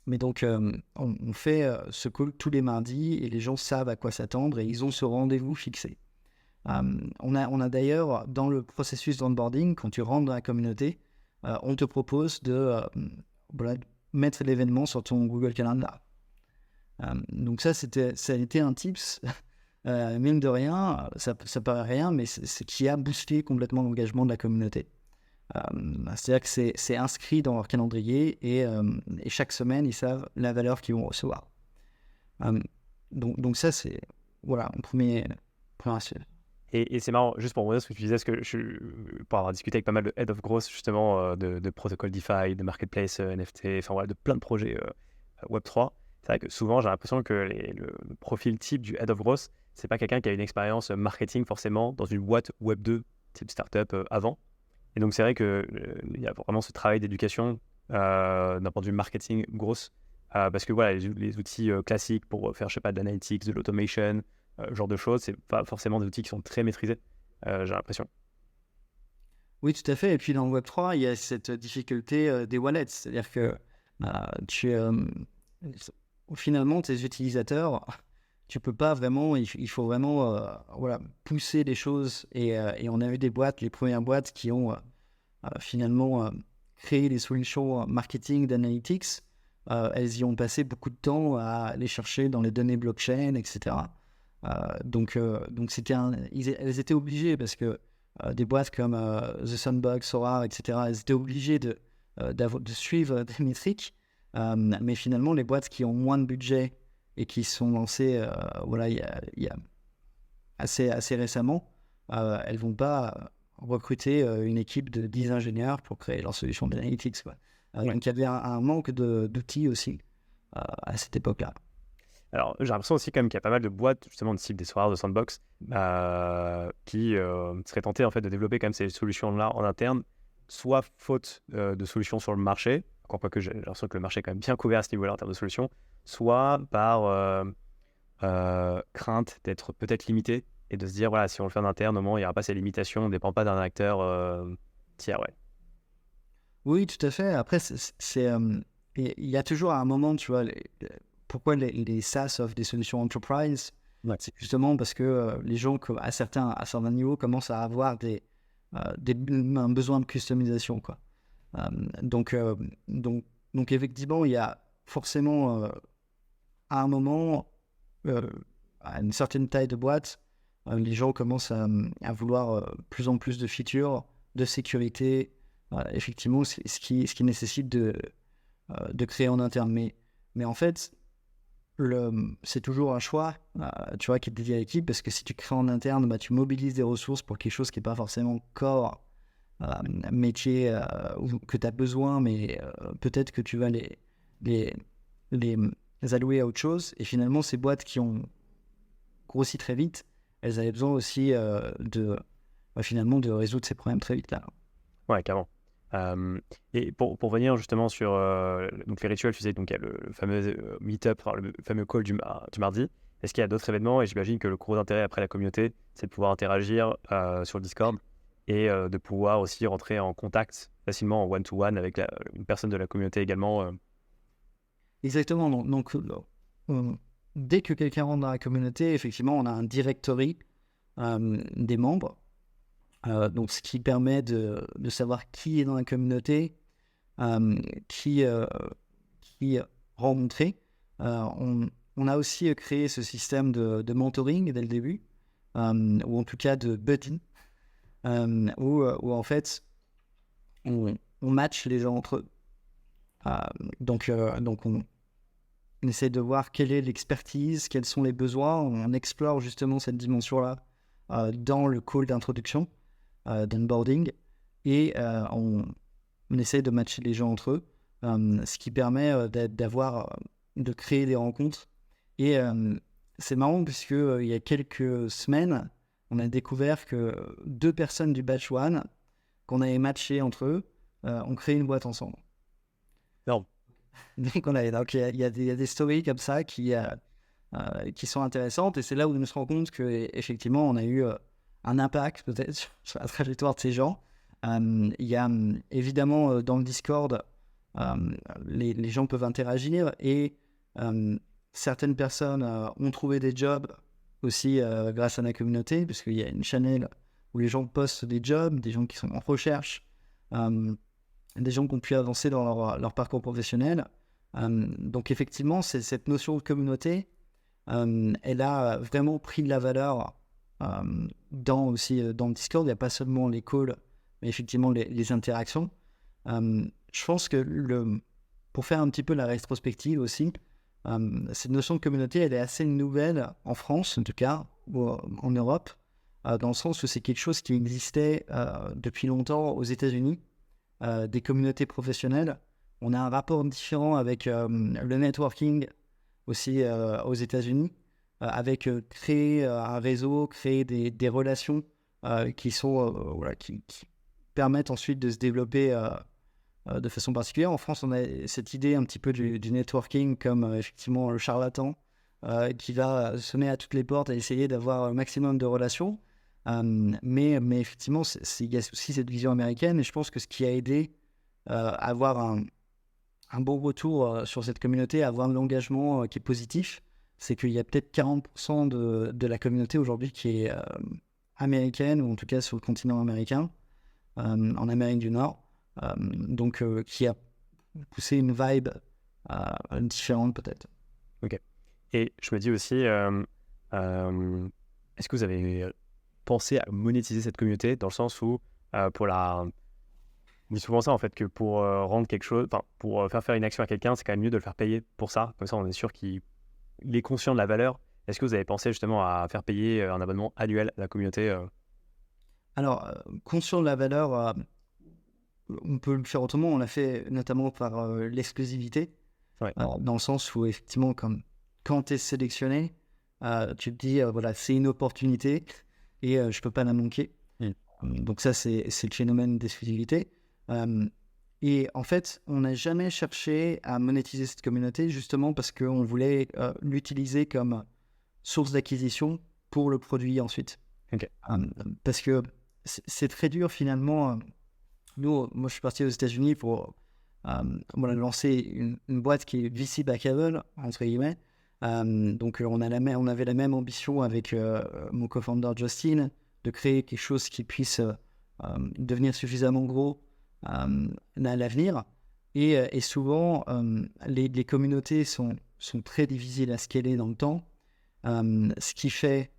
Mais donc, on fait ce call tous les mardis et les gens savent à quoi s'attendre et ils ont ce rendez-vous fixé. On a d'ailleurs, dans le processus d'onboarding, quand tu rentres dans la communauté, on te propose de voilà, mettre l'événement sur ton Google Calendar. Donc ça a été un tips, mine de rien, ça paraît rien, mais c'est qui a boosté complètement l'engagement de la communauté. C'est-à-dire que c'est inscrit dans leur calendrier et chaque semaine, ils savent la valeur qu'ils vont recevoir. Donc ça, c'est voilà, un premier aspect. Et c'est marrant, juste pour revenir sur ce que tu disais, pour avoir discuté avec pas mal de Head of Growth, justement, de protocoles DeFi, de Marketplace, NFT, enfin voilà, de plein de projets Web3, c'est vrai que souvent, j'ai l'impression que le profil type du Head of Growth, c'est pas quelqu'un qui a une expérience marketing forcément dans une boîte Web2 type startup avant. Et donc, c'est vrai qu'il y a vraiment ce travail d'éducation d'un point de vue marketing growth, parce que voilà, les outils classiques pour faire, je sais pas, de l'analytics, de l'automation, genre de choses, c'est pas forcément des outils qui sont très maîtrisés, j'ai l'impression. Oui, tout à fait. Et puis dans le Web3, il y a cette difficulté des wallets. C'est-à-dire que finalement, tes utilisateurs, tu peux pas vraiment, il faut vraiment voilà, pousser les choses. Et on a eu des boîtes, les premières boîtes qui ont finalement créé des solutions marketing, d'analytics. Elles y ont passé beaucoup de temps à aller chercher dans les données blockchain, etc. Donc elles étaient obligées parce que des boîtes comme The Sandbox, Sora, etc., elles étaient obligées de suivre des métriques. Mais finalement, les boîtes qui ont moins de budget et qui sont lancées voilà, il y a assez récemment, elles ne vont pas recruter une équipe de 10 ingénieurs pour créer leur solution d'analytics. Donc il y avait un manque d'outils aussi à cette époque-là. Alors, j'ai l'impression aussi quand même qu'il y a pas mal de boîtes, justement, de type des Sora, de Sandbox, qui seraient tentées en fait de développer quand même ces solutions-là en interne, soit faute de solutions sur le marché, encore pas que j'ai l'impression que le marché est quand même bien couvert à ce niveau-là en termes de solutions, soit par crainte d'être peut-être limité et de se dire, voilà, si on le fait en interne, au moins, il n'y aura pas ces limitations, on ne dépend pas d'un acteur tiers, ouais. Oui, tout à fait. Après, il y a toujours un moment, tu vois, pourquoi les SaaS offrent des solutions enterprise, Ouais. c'est justement parce que les gens, à certains niveaux, commencent à avoir un besoin de customisation, quoi. Donc effectivement, il y a forcément à un moment, à une certaine taille de boîte, les gens commencent à vouloir plus en plus de features, de sécurité. Effectivement, ce qui nécessite de créer en interne. Mais en fait, c'est toujours un choix, tu vois, qui est dédié à l'équipe, parce que si tu crées en interne, bah, tu mobilises des ressources pour quelque chose qui n'est pas forcément core métier ou que tu as besoin, mais peut-être que tu vas les allouer à autre chose. Et finalement, ces boîtes qui ont grossi très vite, elles avaient besoin aussi finalement de résoudre ces problèmes très vite là. Ouais, carrément. Et pour venir justement sur donc les rituels, tu sais, donc il y a le fameux meet-up, enfin, le fameux call du mardi. Est-ce qu'il y a d'autres événements? Et j'imagine que le gros intérêt après la communauté, c'est de pouvoir interagir sur le Discord et de pouvoir aussi rentrer en contact facilement en one-to-one avec une personne de la communauté également. Exactement. Donc dès que quelqu'un rentre dans la communauté, effectivement, on a un directory des membres. Donc, ce qui permet de savoir qui est dans la communauté, qui rencontrer. On a aussi créé ce système de mentoring dès le début, ou en tout cas de buddy, où en fait, on match les gens entre eux. Donc on essaie de voir quelle est l'expertise, quels sont les besoins. On explore justement cette dimension-là dans le call d'introduction, d'onboarding, et on essaie de matcher les gens entre eux, ce qui permet de créer des rencontres. Et c'est marrant puisque il y a quelques semaines, on a découvert que 2 personnes du batch 1 qu'on avait matchées entre eux ont créé une boîte ensemble. Non. Donc il y a des stories comme ça qui sont intéressantes, et c'est là où on se rend compte qu'effectivement on a eu un impact peut-être sur la trajectoire de ces gens. Il y a évidemment dans le Discord les gens peuvent interagir et certaines personnes ont trouvé des jobs aussi grâce à la communauté, parce qu'il y a une channel où les gens postent des jobs, des gens qui sont en recherche, des gens qui ont pu avancer dans leur parcours professionnel. Donc effectivement, cette notion de communauté, elle a vraiment pris de la valeur dans le Discord. Il n'y a pas seulement les calls, mais effectivement les interactions. Je pense que pour faire un petit peu la rétrospective aussi, cette notion de communauté, elle est assez nouvelle en France, en tout cas, ou en Europe, dans le sens où c'est quelque chose qui existait depuis longtemps aux États-Unis, des communautés professionnelles. On a un rapport différent avec le networking aussi aux États-Unis, avec créer un réseau, créer des relations qui permettent ensuite de se développer de façon particulière. En France, on a cette idée un petit peu du networking comme effectivement le charlatan qui va sonner à toutes les portes et essayer d'avoir un maximum de relations. Mais effectivement, il y a aussi cette vision américaine, et je pense que ce qui a aidé à avoir un bon retour sur cette communauté, à avoir de l'engagement qui est positif, c'est qu'il y a peut-être 40% de la communauté aujourd'hui qui est américaine, ou en tout cas sur le continent américain, en Amérique du Nord, donc qui a poussé une vibe différente peut-être. Ok. Et je me dis aussi, est-ce que vous avez pensé à monétiser cette communauté, dans le sens où on dit souvent ça en fait, que pour rendre quelque chose, pour faire une action à quelqu'un, c'est quand même mieux de le faire payer pour ça. Comme ça, on est sûr qu'il est conscient de la valeur. Est-ce que vous avez pensé justement à faire payer un abonnement annuel à la communauté Alors, conscient de la valeur, on peut le faire autrement. On l'a fait notamment par l'exclusivité, Ouais. dans le sens où effectivement, quand tu es sélectionné, tu te dis, voilà, c'est une opportunité et je ne peux pas la manquer. Donc ça, c'est le phénomène d'exclusivité. Et en fait, on n'a jamais cherché à monétiser cette communauté, justement parce qu'on voulait l'utiliser comme source d'acquisition pour le produit ensuite. Ok. Parce que c'est très dur finalement. Moi, je suis parti aux États-Unis pour lancer une boîte qui est VC backable, entre guillemets. Donc, on avait la même ambition avec mon co-founder Justin, de créer quelque chose qui puisse devenir suffisamment gros à l'avenir. Et souvent, les communautés sont très difficiles à scaler dans le temps, ce qui fait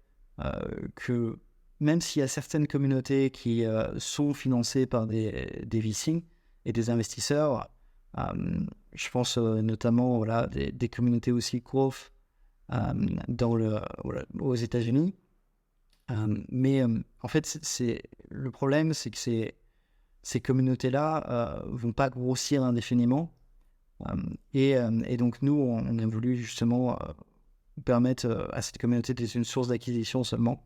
que même s'il y a certaines communautés qui sont financées par des VC et des investisseurs, je pense notamment des communautés aussi growth aux États-Unis. Mais en fait, le problème, c'est que ces communautés-là vont pas grossir indéfiniment. Et donc, nous, on a voulu justement permettre à cette communauté d'être une source d'acquisition seulement,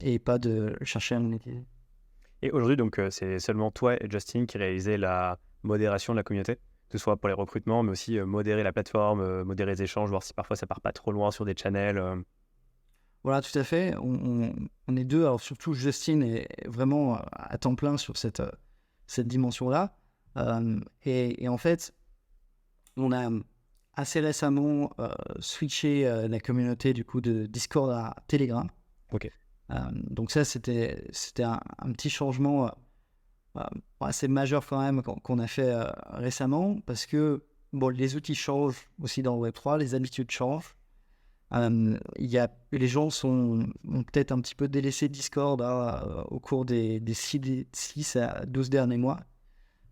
et pas de chercher à monétiser. Et aujourd'hui, donc, c'est seulement toi et Justin qui réalisez la modération de la communauté, que ce soit pour les recrutements, mais aussi modérer la plateforme, modérer les échanges, voir si parfois ça part pas trop loin sur des channels. Voilà, tout à fait. On est deux. Alors surtout, Justin est vraiment à temps plein sur cette dimension-là. Et en fait, on a assez récemment switché la communauté du coup de Discord à Telegram. Ok. Donc ça, c'était un petit changement assez majeur quand même qu'on a fait récemment, parce que les outils changent aussi dans Web3, les habitudes changent. Les gens ont peut-être un petit peu délaissé Discord au cours des 6 à 12 derniers mois.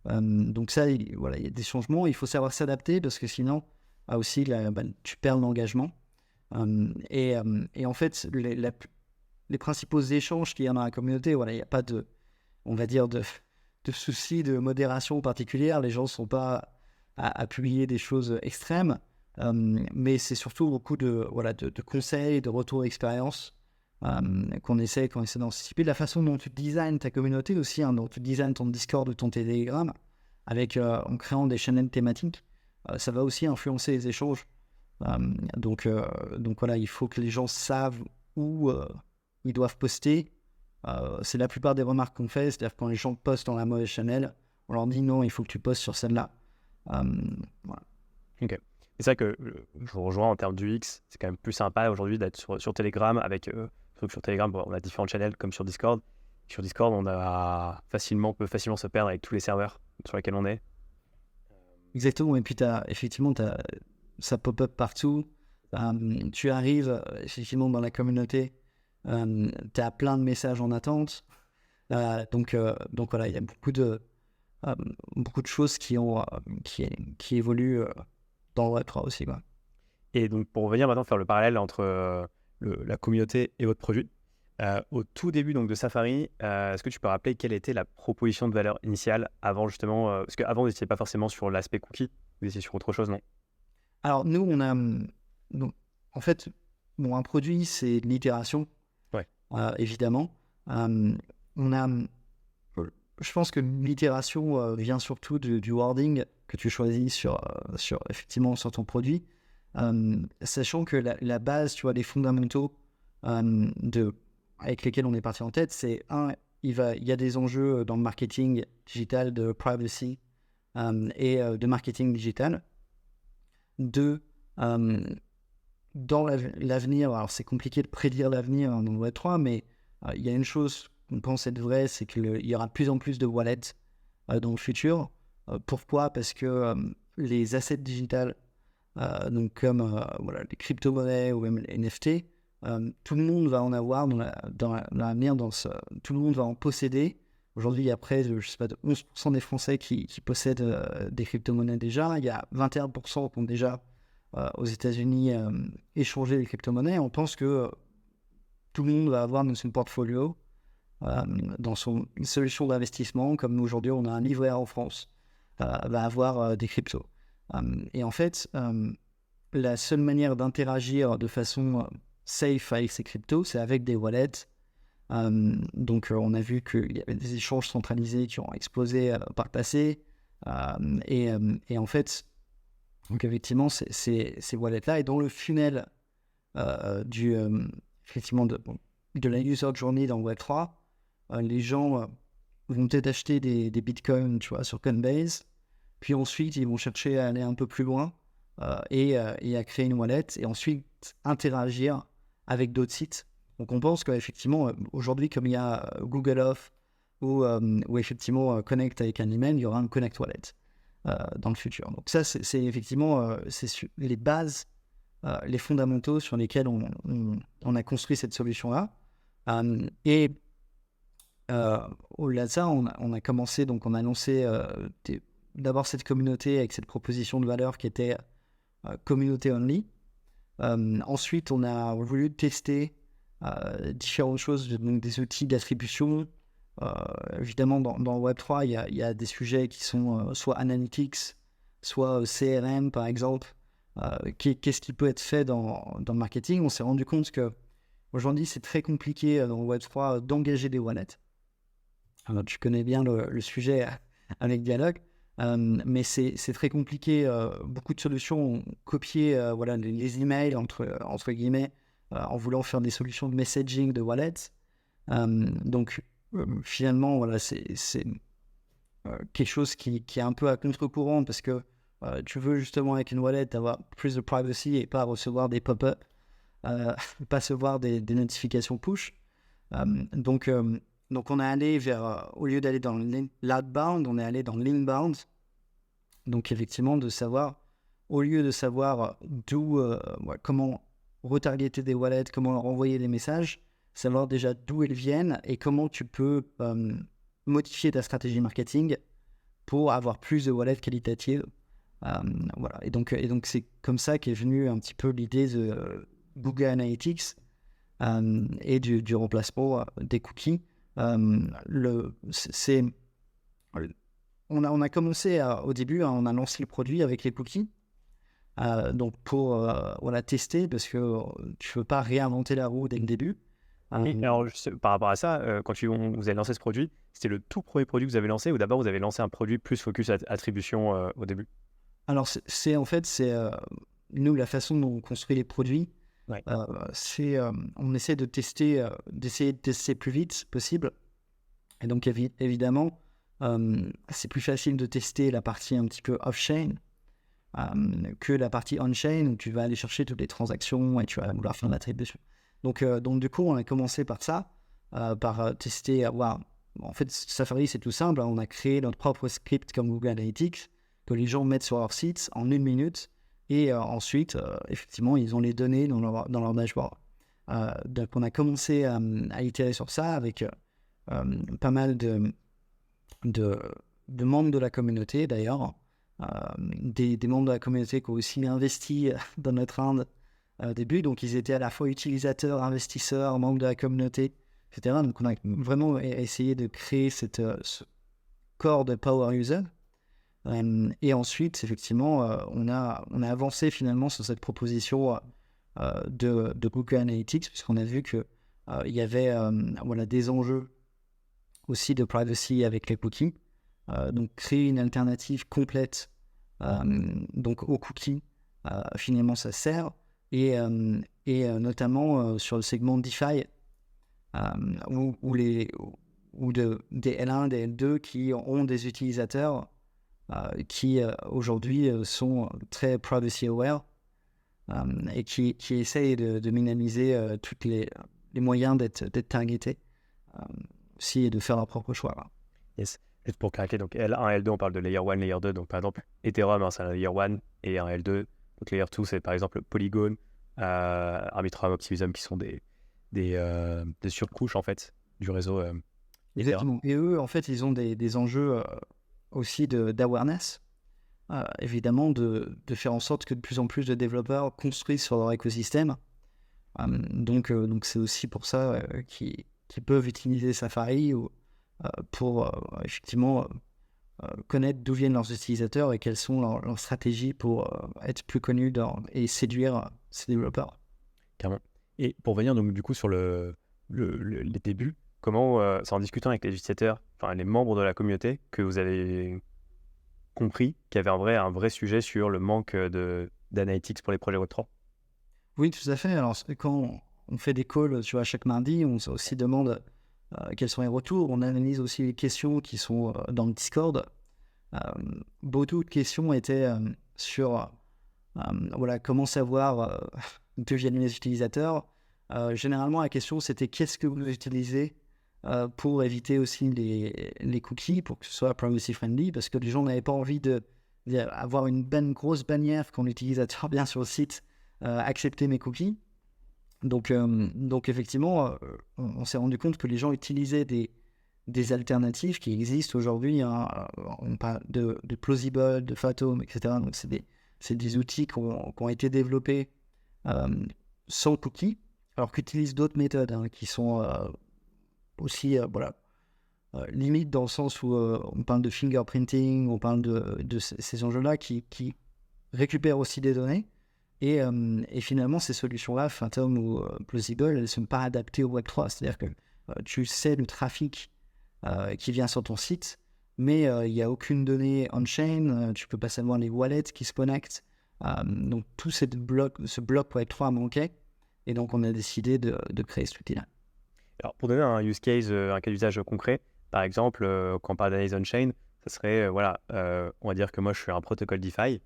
Donc ça, il y a des changements. Il faut savoir s'adapter, parce que sinon, aussi, tu perds l'engagement. Et en fait, les principaux échanges qu'il y a dans la communauté, il n'y a pas de soucis de modération particulière. Les gens ne sont pas à publier des choses extrêmes. Mais c'est surtout beaucoup de conseils, de retours d'expérience qu'on essaie d'anticiper. La façon dont tu designes ta communauté aussi, dont tu designes ton Discord ou ton Telegram, en créant des channels thématiques, ça va aussi influencer les échanges. Donc voilà, il faut que les gens savent où ils doivent poster. C'est la plupart des remarques qu'on fait, c'est-à-dire que quand les gens postent dans la mauvaise channel, on leur dit non, il faut que tu postes sur celle-là. Voilà. Ok. C'est ça que je vous rejoins en termes du X. C'est quand même plus sympa aujourd'hui d'être sur Telegram avec. Surtout que sur Telegram, bon, on a différents channels comme sur Discord. Sur Discord, peut facilement se perdre avec tous les serveurs sur lesquels on est. Exactement, et puis effectivement, ça pop-up partout. Tu arrives effectivement dans la communauté, tu as plein de messages en attente. Donc voilà, il y a beaucoup de choses qui évoluent dans le Web3 aussi, quoi. Et donc, pour revenir maintenant faire le parallèle entre la communauté et votre produit, au tout début donc, de Safari, est-ce que tu peux rappeler quelle était la proposition de valeur initiale avant justement, parce qu'avant vous n'étiez pas forcément sur l'aspect cookie, vous étiez sur autre chose, non? Alors nous, donc, en fait, bon, un produit, c'est de l'itération, Ouais. évidemment. On a, je pense que l'itération vient surtout du wording que tu choisis effectivement sur ton produit, sachant que la base, tu vois, les fondamentaux avec lesquels on est parti en tête, c'est il y a des enjeux dans le marketing digital de privacy et de marketing digital. Deux, dans l'avenir, alors c'est compliqué de prédire l'avenir dans le Web3, mais il y a une chose qu'on pense être vraie, c'est qu'il y aura de plus en plus de wallets dans le futur. Pourquoi? Parce que les assets digitales, donc comme voilà, les crypto-monnaies ou même les NFT, tout le monde va en avoir dans l'avenir, tout le monde va en posséder. Aujourd'hui, il y a près de, je sais pas, de 11% des Français qui possèdent des crypto-monnaies déjà. Il y a 21% qui ont déjà aux États-Unis échangé les crypto-monnaies. On pense que tout le monde va avoir dans son portfolio, dans son solution d'investissement, comme nous aujourd'hui, on a un livret A en France, va avoir des cryptos. Et en fait, la seule manière d'interagir de façon safe avec ces cryptos, c'est avec des wallets. Donc on a vu qu'il y avait des échanges centralisés qui ont explosé par le passé. Et en fait, donc effectivement, ces wallets-là, et dans le funnel effectivement de la user journey dans Web3, les gens vont peut-être acheter des bitcoins, tu vois, sur Coinbase, puis ensuite ils vont chercher à aller un peu plus loin et à créer une wallet, et ensuite interagir avec d'autres sites. Donc on pense qu'effectivement, aujourd'hui, comme il y a Google Auth ou effectivement Connect avec un email, il y aura un Connect Wallet dans le futur. Donc ça, c'est effectivement les bases, les fondamentaux sur lesquels on a construit cette solution-là. Et au-delà de ça, on a commencé, donc on a lancé d'abord cette communauté avec cette proposition de valeur qui était communauté only. Ensuite, on a voulu tester différentes choses, donc des outils d'attribution. Évidemment, dans Web3, il y a des sujets qui sont soit analytics, soit CRM, par exemple. Qu'est-ce qui peut être fait dans le marketing? On s'est rendu compte que aujourd'hui, c'est très compliqué dans Web3 d'engager des wallets. Alors, tu connais bien le sujet avec Dialog, mais c'est très compliqué. Beaucoup de solutions ont copié voilà, les emails, entre guillemets, en voulant faire des solutions de messaging de wallets. Donc, finalement, voilà, c'est quelque chose qui est un peu à contre-courant, parce que tu veux justement avec une wallet avoir plus de privacy et pas recevoir des pop-up, pas recevoir des notifications push. Donc on est allé au lieu d'aller dans l'outbound, on est allé dans l'inbound. Donc effectivement, au lieu de savoir comment retargeter des wallets, comment leur envoyer des messages, savoir déjà d'où elles viennent et comment tu peux modifier ta stratégie marketing pour avoir plus de wallets qualitatives. Voilà. Et donc c'est comme ça qu'est venue un petit peu l'idée de Google Analytics et du remplacement des cookies. On a commencé au début, on a lancé le produit avec les cookies. Donc pour tester, parce que tu ne veux pas réinventer la roue dès le début. Et alors, par rapport à ça, quand vous avez lancé ce produit, c'était le tout premier produit que vous avez lancé, ou d'abord vous avez lancé un produit plus focus attribution au début? Alors c'est nous, la façon dont on construit les produits, Ouais. on essaie d'essayer de tester plus vite possible. Et donc évidemment, c'est plus facile de tester la partie un petit peu off-chain que la partie on-chain où tu vas aller chercher toutes les transactions et tu vas vouloir faire de la trade dessus. Donc du coup, on a commencé par ça, par tester, en fait, Safari, c'est tout simple. On a créé notre propre script comme Google Analytics que les gens mettent sur leur site en 1 minute et ensuite, effectivement, ils ont les données dans leur dashboard. Donc, on a commencé à itérer sur ça avec pas mal de membres de la communauté, d'ailleurs, des membres de la communauté qui ont aussi investi dans notre round au début. Donc, ils étaient à la fois utilisateurs, investisseurs, membres de la communauté, etc. Donc, on a vraiment essayé de créer ce corps de power user. Et ensuite, effectivement, on a avancé finalement sur cette proposition de Google Analytics, puisqu'on a vu qu'il y avait des enjeux aussi de privacy avec les cookies. Donc, créer une alternative complète donc aux cookies, finalement, ça sert. Et notamment sur le segment DeFi, des L1, des L2 qui ont des utilisateurs qui aujourd'hui sont très privacy aware et qui essayent de minimiser tous les moyens d'être targetés aussi et de faire leur propre choix. Yes. Juste pour clarifier, donc L1, L2, on parle de Layer 1, Layer 2. Donc par exemple, Ethereum, c'est un Layer 1 et un L2. Donc Layer 2, c'est par exemple Polygon, Arbitrum, Optimism, qui sont des surcouches en fait du réseau. Exactement. Et eux, en fait, ils ont des enjeux aussi d'awareness, évidemment, de faire en sorte que de plus en plus de développeurs construisent sur leur écosystème. Donc c'est aussi pour ça qu'ils peuvent utiliser Safari pour effectivement connaître d'où viennent leurs utilisateurs et quelles sont leurs stratégies pour être plus connus et séduire ces développeurs. Carrément. Et pour venir donc du coup sur les débuts, comment c'est en discutant avec les utilisateurs, enfin les membres de la communauté, que vous avez compris qu'il y avait un vrai sujet sur le manque d'analytics pour les projets Web3? Oui, tout à fait. Alors quand on fait des calls, tu vois, chaque mardi, on aussi demande quels sont les retours. On analyse aussi les questions qui sont dans le Discord. Beaucoup de questions étaient sur comment savoir d'où viennent les utilisateurs. Généralement, la question, c'était qu'est-ce que vous utilisez pour éviter aussi les cookies, pour que ce soit privacy friendly, parce que les gens n'avaient pas envie d'avoir une grosse bannière quand l'utilisateur vient sur le site, accepter mes cookies. Donc effectivement, on s'est rendu compte que les gens utilisaient des alternatives qui existent aujourd'hui. On parle de Plausible, de Fathom, etc. Donc c'est des outils qui ont été développés sans cookies, alors qu'utilisent d'autres méthodes qui sont aussi limite dans le sens où on parle de fingerprinting, on parle de ces enjeux-là qui récupèrent aussi des données. Et finalement, ces solutions-là, Fathom ou Plausible, elles ne sont pas adaptées au Web3. C'est-à-dire que tu sais le trafic qui vient sur ton site, mais il n'y a aucune donnée on-chain. Tu ne peux pas savoir les wallets qui se connectent. Donc, tout ce bloc Web3 manquait. Et donc, on a décidé de créer cet outil-là. Alors, pour donner un use case, un cas d'usage concret, par exemple, quand on parle d'analyse on-chain, ça serait, on va dire que moi, je suis un protocole DeFi.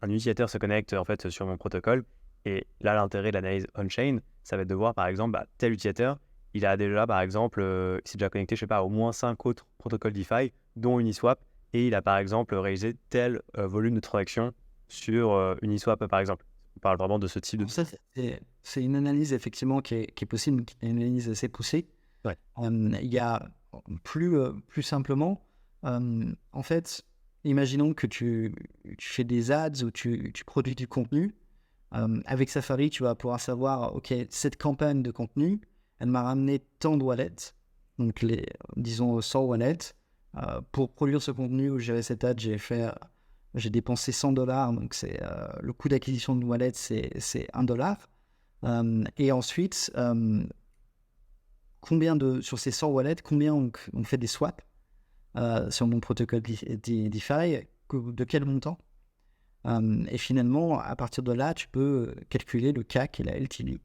Un utilisateur se connecte en fait sur mon protocole et là l'intérêt de l'analyse on-chain, ça va être de voir par exemple tel utilisateur, il a déjà par exemple, il s'est déjà connecté, je sais pas, au moins 5 autres protocoles DeFi, dont Uniswap, et il a par exemple réalisé tel volume de transactions sur Uniswap par exemple. On parle vraiment de ce type de... Ça, c'est une analyse effectivement qui est possible, une analyse assez poussée. Ouais. Il y a plus simplement, en fait, imaginons que tu fais des ads ou tu produis du contenu. Avec Safari, tu vas pouvoir savoir, OK, cette campagne de contenu, elle m'a ramené tant de wallets, donc disons 100 wallets. Pour produire ce contenu ou gérer cette ad, j'ai dépensé $100, donc c'est le coût d'acquisition de wallet, c'est $1. Et ensuite, sur ces 100 wallets, combien on fait des swaps sur mon protocole DeFi, de quel montant? Et finalement, à partir de là, tu peux calculer le CAC et la LTV.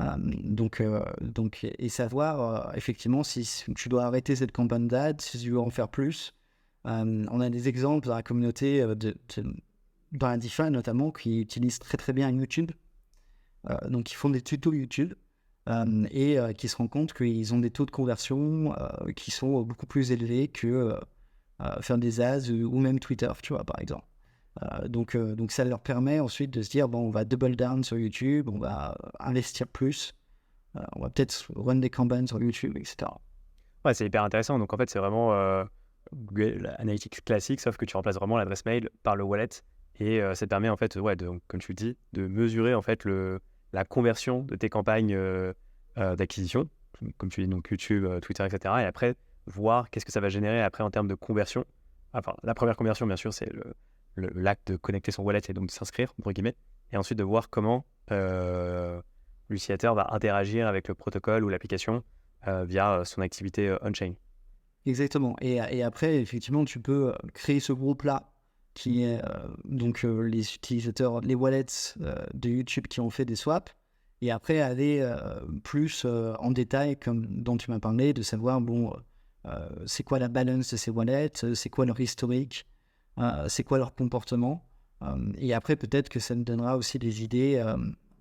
Et savoir effectivement si tu dois arrêter cette campagne d'ads, si tu veux en faire plus. On a des exemples dans la communauté, dans la DeFi notamment, qui utilisent très très bien YouTube. Donc ils font des tutos YouTube qui se rendent compte qu'ils ont des taux de conversion qui sont beaucoup plus élevés que faire des ads ou même Twitter, tu vois, par exemple. Donc ça leur permet ensuite de se dire, bon, on va double down sur YouTube, on va investir plus, on va peut-être run des campagnes sur YouTube, etc. Ouais, c'est hyper intéressant. Donc en fait, c'est vraiment Google Analytics classique, sauf que tu remplaces vraiment l'adresse mail par le wallet. Et ça te permet en fait, comme tu le dis, de mesurer en fait la conversion de tes campagnes d'acquisition, comme tu dis, donc YouTube, Twitter, etc. Et après, voir qu'est-ce que ça va générer après en termes de conversion. Enfin, la première conversion, bien sûr, c'est l'acte de connecter son wallet et donc de s'inscrire, entre guillemets. Et ensuite de voir comment l'utilisateur va interagir avec le protocole ou l'application via son activité on-chain. Exactement. Et après, effectivement, tu peux créer ce groupe-là qui est les utilisateurs, les wallets de YouTube qui ont fait des swaps. Et après, aller plus en détail, comme dont tu m'as parlé, de savoir, c'est quoi la balance de ces wallets, c'est quoi leur historique, c'est quoi leur comportement. Et après, peut-être que ça me donnera aussi des idées.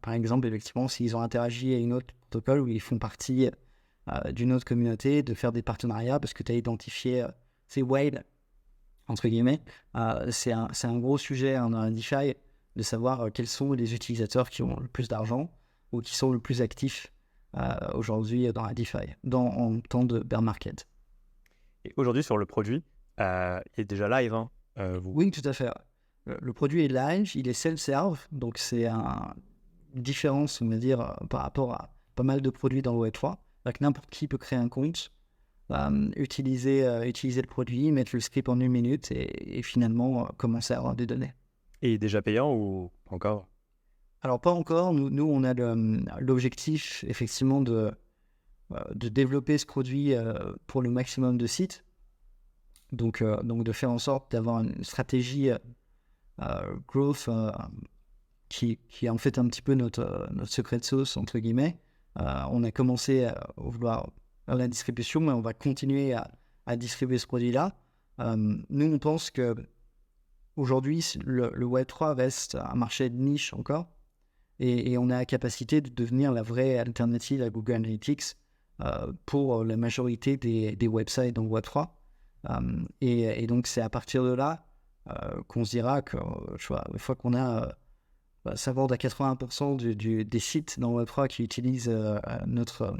Par exemple, effectivement, s'ils ont interagi à une autre protocole où ils font partie d'une autre communauté, de faire des partenariats parce que tu as identifié ces whales, entre guillemets. C'est un gros sujet dans la DeFi de savoir quels sont les utilisateurs qui ont le plus d'argent ou qui sont le plus actifs aujourd'hui dans la DeFi, en temps de bear market. Et aujourd'hui, sur le produit, il est déjà live, hein, Oui, tout à fait. Le produit est live, il est self-serve, donc c'est une différence, on va dire, par rapport à pas mal de produits dans le Web3. Donc n'importe qui peut créer un compte, utiliser le produit, mettre le script en 1 minute et finalement commencer à avoir des données. Et il est déjà payant ou pas encore? Alors pas encore, nous on a l'objectif effectivement de développer ce produit pour le maximum de sites. Donc de faire en sorte d'avoir une stratégie growth qui est en fait un petit peu notre secret de sauce, entre guillemets. On a commencé à vouloir la distribution, mais on va continuer à distribuer ce produit-là. Nous, on pense que aujourd'hui, le Web3 reste un marché de niche encore, et on a la capacité de devenir la vraie alternative à Google Analytics pour la majorité des websites dans le Web3. Et donc, c'est à partir de là qu'on se dira que, une fois qu'on a savoir à 80% des sites dans Web3 qui utilisent notre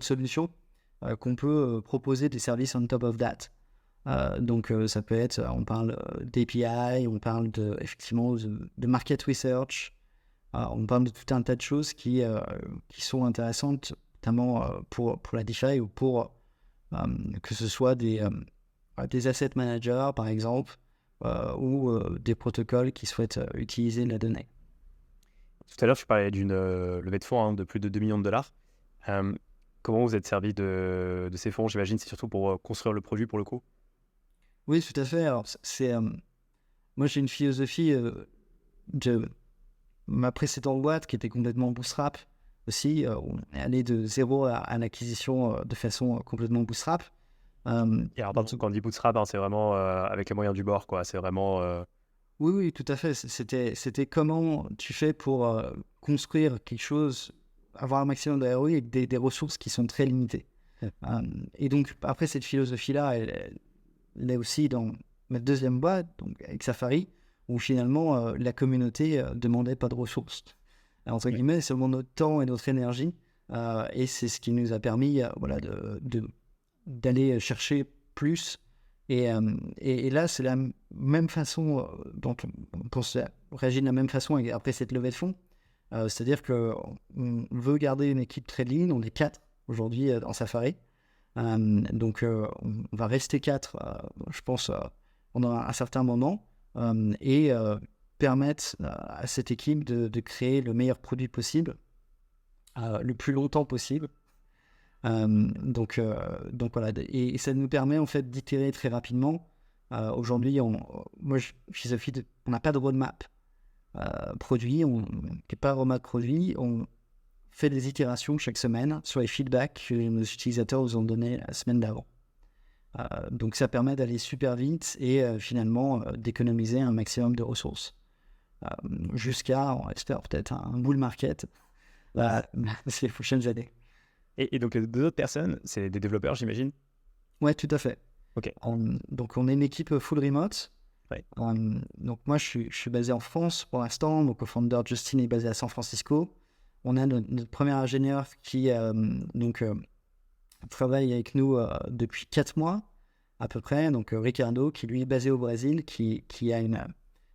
solution, qu'on peut proposer des services on top of that. Donc ça peut être, on parle d'API, on parle effectivement de market research, on parle de tout un tas de choses qui sont intéressantes, notamment pour la DeFi ou pour que ce soit des asset managers par exemple, ou des protocoles qui souhaitent utiliser la donnée. Tout à l'heure, tu parlais d'une levée de fonds de plus de 2 millions de dollars. Comment vous êtes servi de ces fonds? J'imagine c'est surtout pour construire le produit pour le coup. Oui, tout à fait. Alors, moi, j'ai une philosophie de ma précédente boîte qui était complètement bootstrap aussi. On est allé de zéro à l'acquisition de façon complètement bootstrap. Et alors, quand on dit bootstrap, c'est vraiment avec les moyens du bord, quoi. C'est vraiment. Oui, tout à fait. C'était comment tu fais pour construire quelque chose, avoir un maximum de ROI avec des ressources qui sont très limitées. Et donc, après, cette philosophie-là, elle est aussi dans ma deuxième boîte, donc avec Safari, où finalement, la communauté demandait pas de ressources. Entre guillemets, c'est seulement notre temps et notre énergie. Et c'est ce qui nous a permis d'aller chercher plus. Et là, c'est la même façon dont on réagit de la même façon après cette levée de fonds. C'est-à-dire qu'on veut garder une équipe très lean. On est 4 aujourd'hui en Safari. Donc, on va rester 4, je pense, pendant un certain moment et permettre à cette équipe de créer le meilleur produit possible, le plus longtemps possible. Donc voilà, et ça nous permet en fait d'itérer très rapidement. Aujourd'hui, moi, philosophie on n'a pas de roadmap produit, on n'est pas roadmap produit, on fait des itérations chaque semaine sur les feedbacks que nos utilisateurs nous ont donnés la semaine d'avant. Donc ça permet d'aller super vite et finalement d'économiser un maximum de ressources. Jusqu'à, on espère peut-être un bull market ces prochaines années. Et donc, les deux autres personnes, c'est des développeurs, j'imagine? Ouais, tout à fait. Ok. Donc on est une équipe full remote. Ouais. Donc moi je suis basé en France pour l'instant. Mon co-founder Justin est basé à San Francisco. On a notre premier ingénieur qui travaille avec nous depuis 4 mois à peu près. Donc Ricardo, qui lui est basé au Brésil, qui a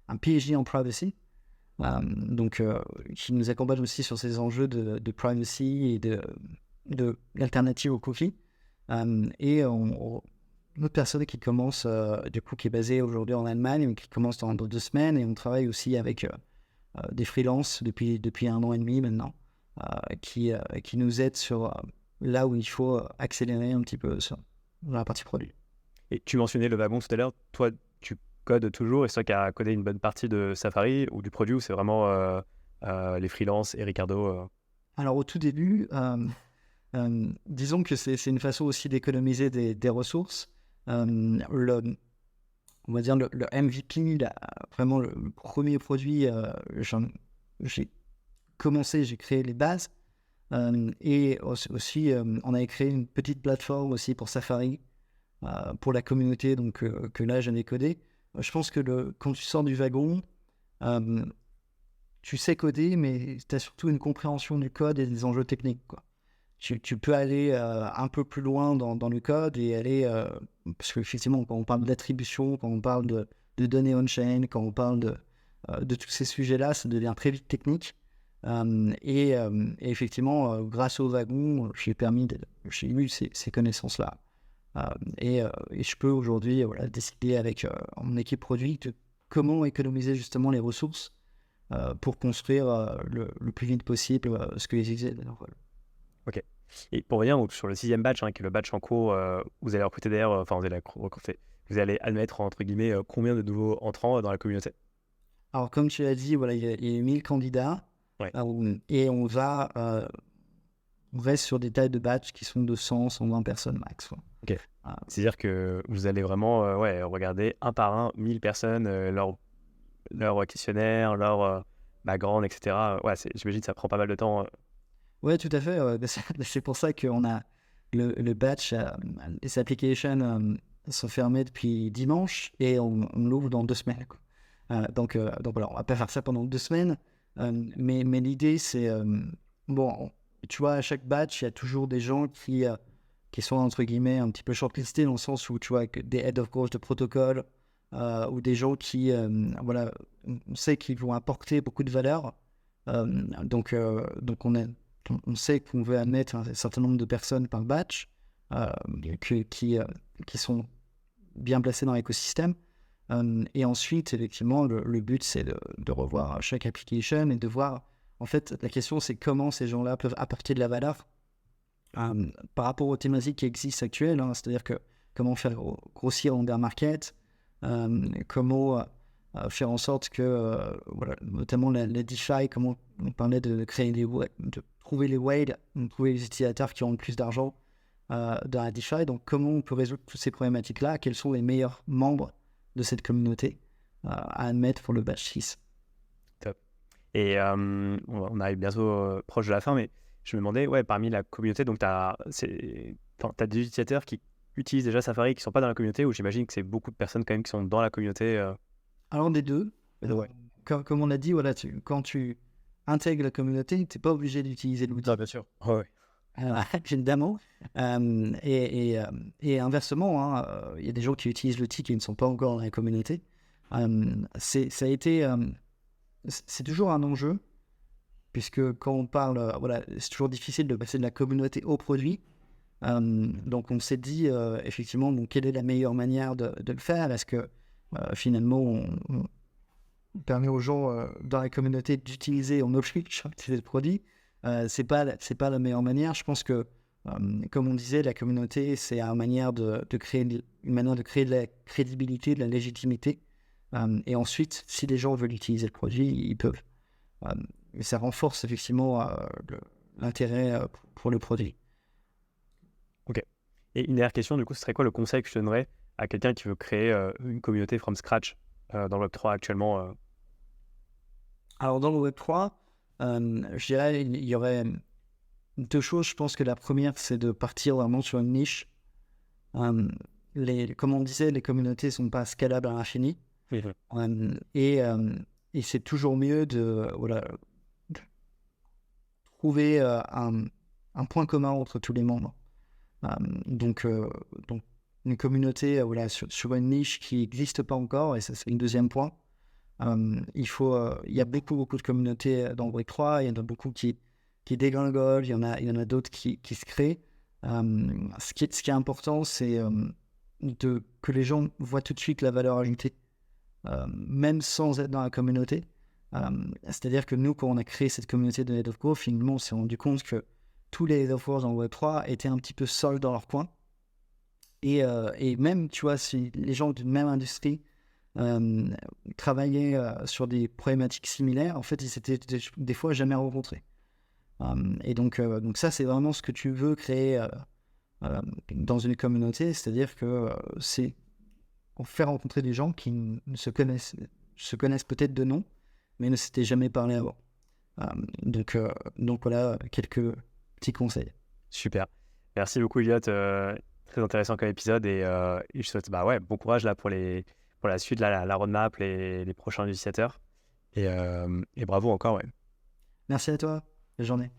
un PhD en privacy. Qui nous accompagne aussi sur ces enjeux de privacy et de l'alternative au cookie. Et une autre personne qui commence, qui est basée aujourd'hui en Allemagne, mais qui commence dans 2 semaines. Et on travaille aussi avec des freelances depuis 1 an et demi maintenant, qui nous aident sur là où il faut accélérer un petit peu dans la partie produit. Et tu mentionnais le wagon tout à l'heure. Toi, tu codes toujours, et c'est toi qui as codé une bonne partie de Safari ou du produit, ou c'est vraiment les freelances et Ricardo Alors au tout début, disons que c'est une façon aussi d'économiser des ressources. On va dire le MVP, vraiment le premier produit, j'ai créé les bases. Et aussi, on avait créé une petite plateforme aussi pour Safari, pour la communauté, donc que là j'en ai codé. Je pense que quand tu sors du wagon, tu sais coder, mais tu as surtout une compréhension du code et des enjeux techniques, quoi. Tu peux aller un peu plus loin dans le code et aller... parce qu'effectivement, quand on parle d'attribution, quand on parle de données on-chain, quand on parle de tous ces sujets-là, ça devient très vite technique. Et effectivement, grâce au wagon, j'ai eu ces connaissances-là. Et je peux aujourd'hui décider avec mon équipe produit de comment économiser justement les ressources pour construire le plus vite possible ce que les utilisateurs veulent. Ok. Et pour revenir sur le 6e batch, qui est le batch en cours, vous allez recruter d'ailleurs, vous allez admettre entre guillemets combien de nouveaux entrants dans la communauté? Alors comme tu l'as dit, il y a 1000 candidats. Ouais. Et on reste sur des tailles de batch qui sont de 100-120 personnes max. Ouais. Ok. C'est-à-dire que vous allez vraiment regarder un par un 1000 personnes, leur questionnaire, leur background, etc. J'imagine que ça prend pas mal de temps. Oui, tout à fait. C'est pour ça qu'on a le batch, les applications sont fermées depuis dimanche et on l'ouvre dans 2 semaines. Quoi. Donc voilà, on va pas faire ça pendant 2 semaines. Mais l'idée, c'est... tu vois, à chaque batch, il y a toujours des gens qui sont, entre guillemets, un petit peu shortlistés dans le sens où, tu vois, des head of course de protocole ou des gens qui, on sait qu'ils vont apporter beaucoup de valeur. Donc on sait qu'on veut admettre un certain nombre de personnes par batch qui sont bien placées dans l'écosystème. Et ensuite, effectivement, le but, c'est de revoir chaque application et de voir... En fait, la question, c'est comment ces gens-là peuvent apporter de la valeur par rapport aux thématiques qui existent actuelles. C'est-à-dire que comment faire grossir en bear market, comment faire en sorte que, notamment la DeFi, comment on parlait de créer de trouver les whales, de trouver les utilisateurs qui ont le plus d'argent dans la DeFi. Donc, comment on peut résoudre toutes ces problématiques-là? Quels sont les meilleurs membres de cette communauté à admettre pour le batch 6? Top. Et on arrive bientôt proche de la fin, mais je me demandais, parmi la communauté, donc tu as des utilisateurs qui utilisent déjà Safari qui ne sont pas dans la communauté, ou j'imagine que c'est beaucoup de personnes quand même qui sont dans la communauté Alors, des deux. Comme on a dit, quand tu intègres la communauté, tu n'es pas obligé d'utiliser l'outil. Ah, bien sûr. Ouais. Évidemment. Et inversement, il y a des gens qui utilisent l'outil qui ne sont pas encore dans la communauté. C'est toujours un enjeu, puisque quand on parle, c'est toujours difficile de passer de la communauté au produit. Donc on s'est dit effectivement, quelle est la meilleure manière de le faire? Est-ce que finalement on permet aux gens dans la communauté d'utiliser, on oblige d'utiliser le produit? C'est pas la meilleure manière. Je pense que comme on disait, la communauté, c'est une manière de créer de la crédibilité, de la légitimité. Et ensuite, si les gens veulent utiliser le produit, ils peuvent. Et ça renforce effectivement l'intérêt pour le produit. Ok. Et une dernière question, du coup, ce serait quoi le conseil que je donnerais à quelqu'un qui veut créer une communauté from scratch dans le Web3 actuellement Alors, dans le Web3, je dirais il y aurait deux choses. Je pense que la première, c'est de partir vraiment sur une niche. Comme on disait, les communautés ne sont pas scalables à l'infini. Mhm. Et c'est toujours mieux de trouver un point commun entre tous les membres. Donc, une communauté sur une niche qui n'existe pas encore, et ça c'est le deuxième point. Il y a beaucoup de communautés dans Web3, il y en a beaucoup qui dégringolent, il y en a d'autres qui se créent. Ce qui est important, c'est que les gens voient tout de suite la valeur ajoutée, même sans être dans la communauté. C'est-à-dire que nous, quand on a créé cette communauté de Head of Growth, finalement, on s'est rendu compte que tous les Head of Growth dans Web3 étaient un petit peu seuls dans leur coin. Et même, tu vois, si les gens d'une même industrie travaillaient sur des problématiques similaires, en fait, ils s'étaient des fois jamais rencontrés. Et donc ça, c'est vraiment ce que tu veux créer dans une communauté, c'est-à-dire que c'est faire rencontrer des gens qui se connaissent peut-être de nom, mais ne s'étaient jamais parlé avant. Donc voilà, quelques petits conseils. Super. Merci beaucoup, Elliot. Très intéressant comme épisode et je souhaite bon courage là pour la suite, la roadmap, les prochains utilisateurs. Et bravo encore, ouais. Merci à toi. Bonne journée.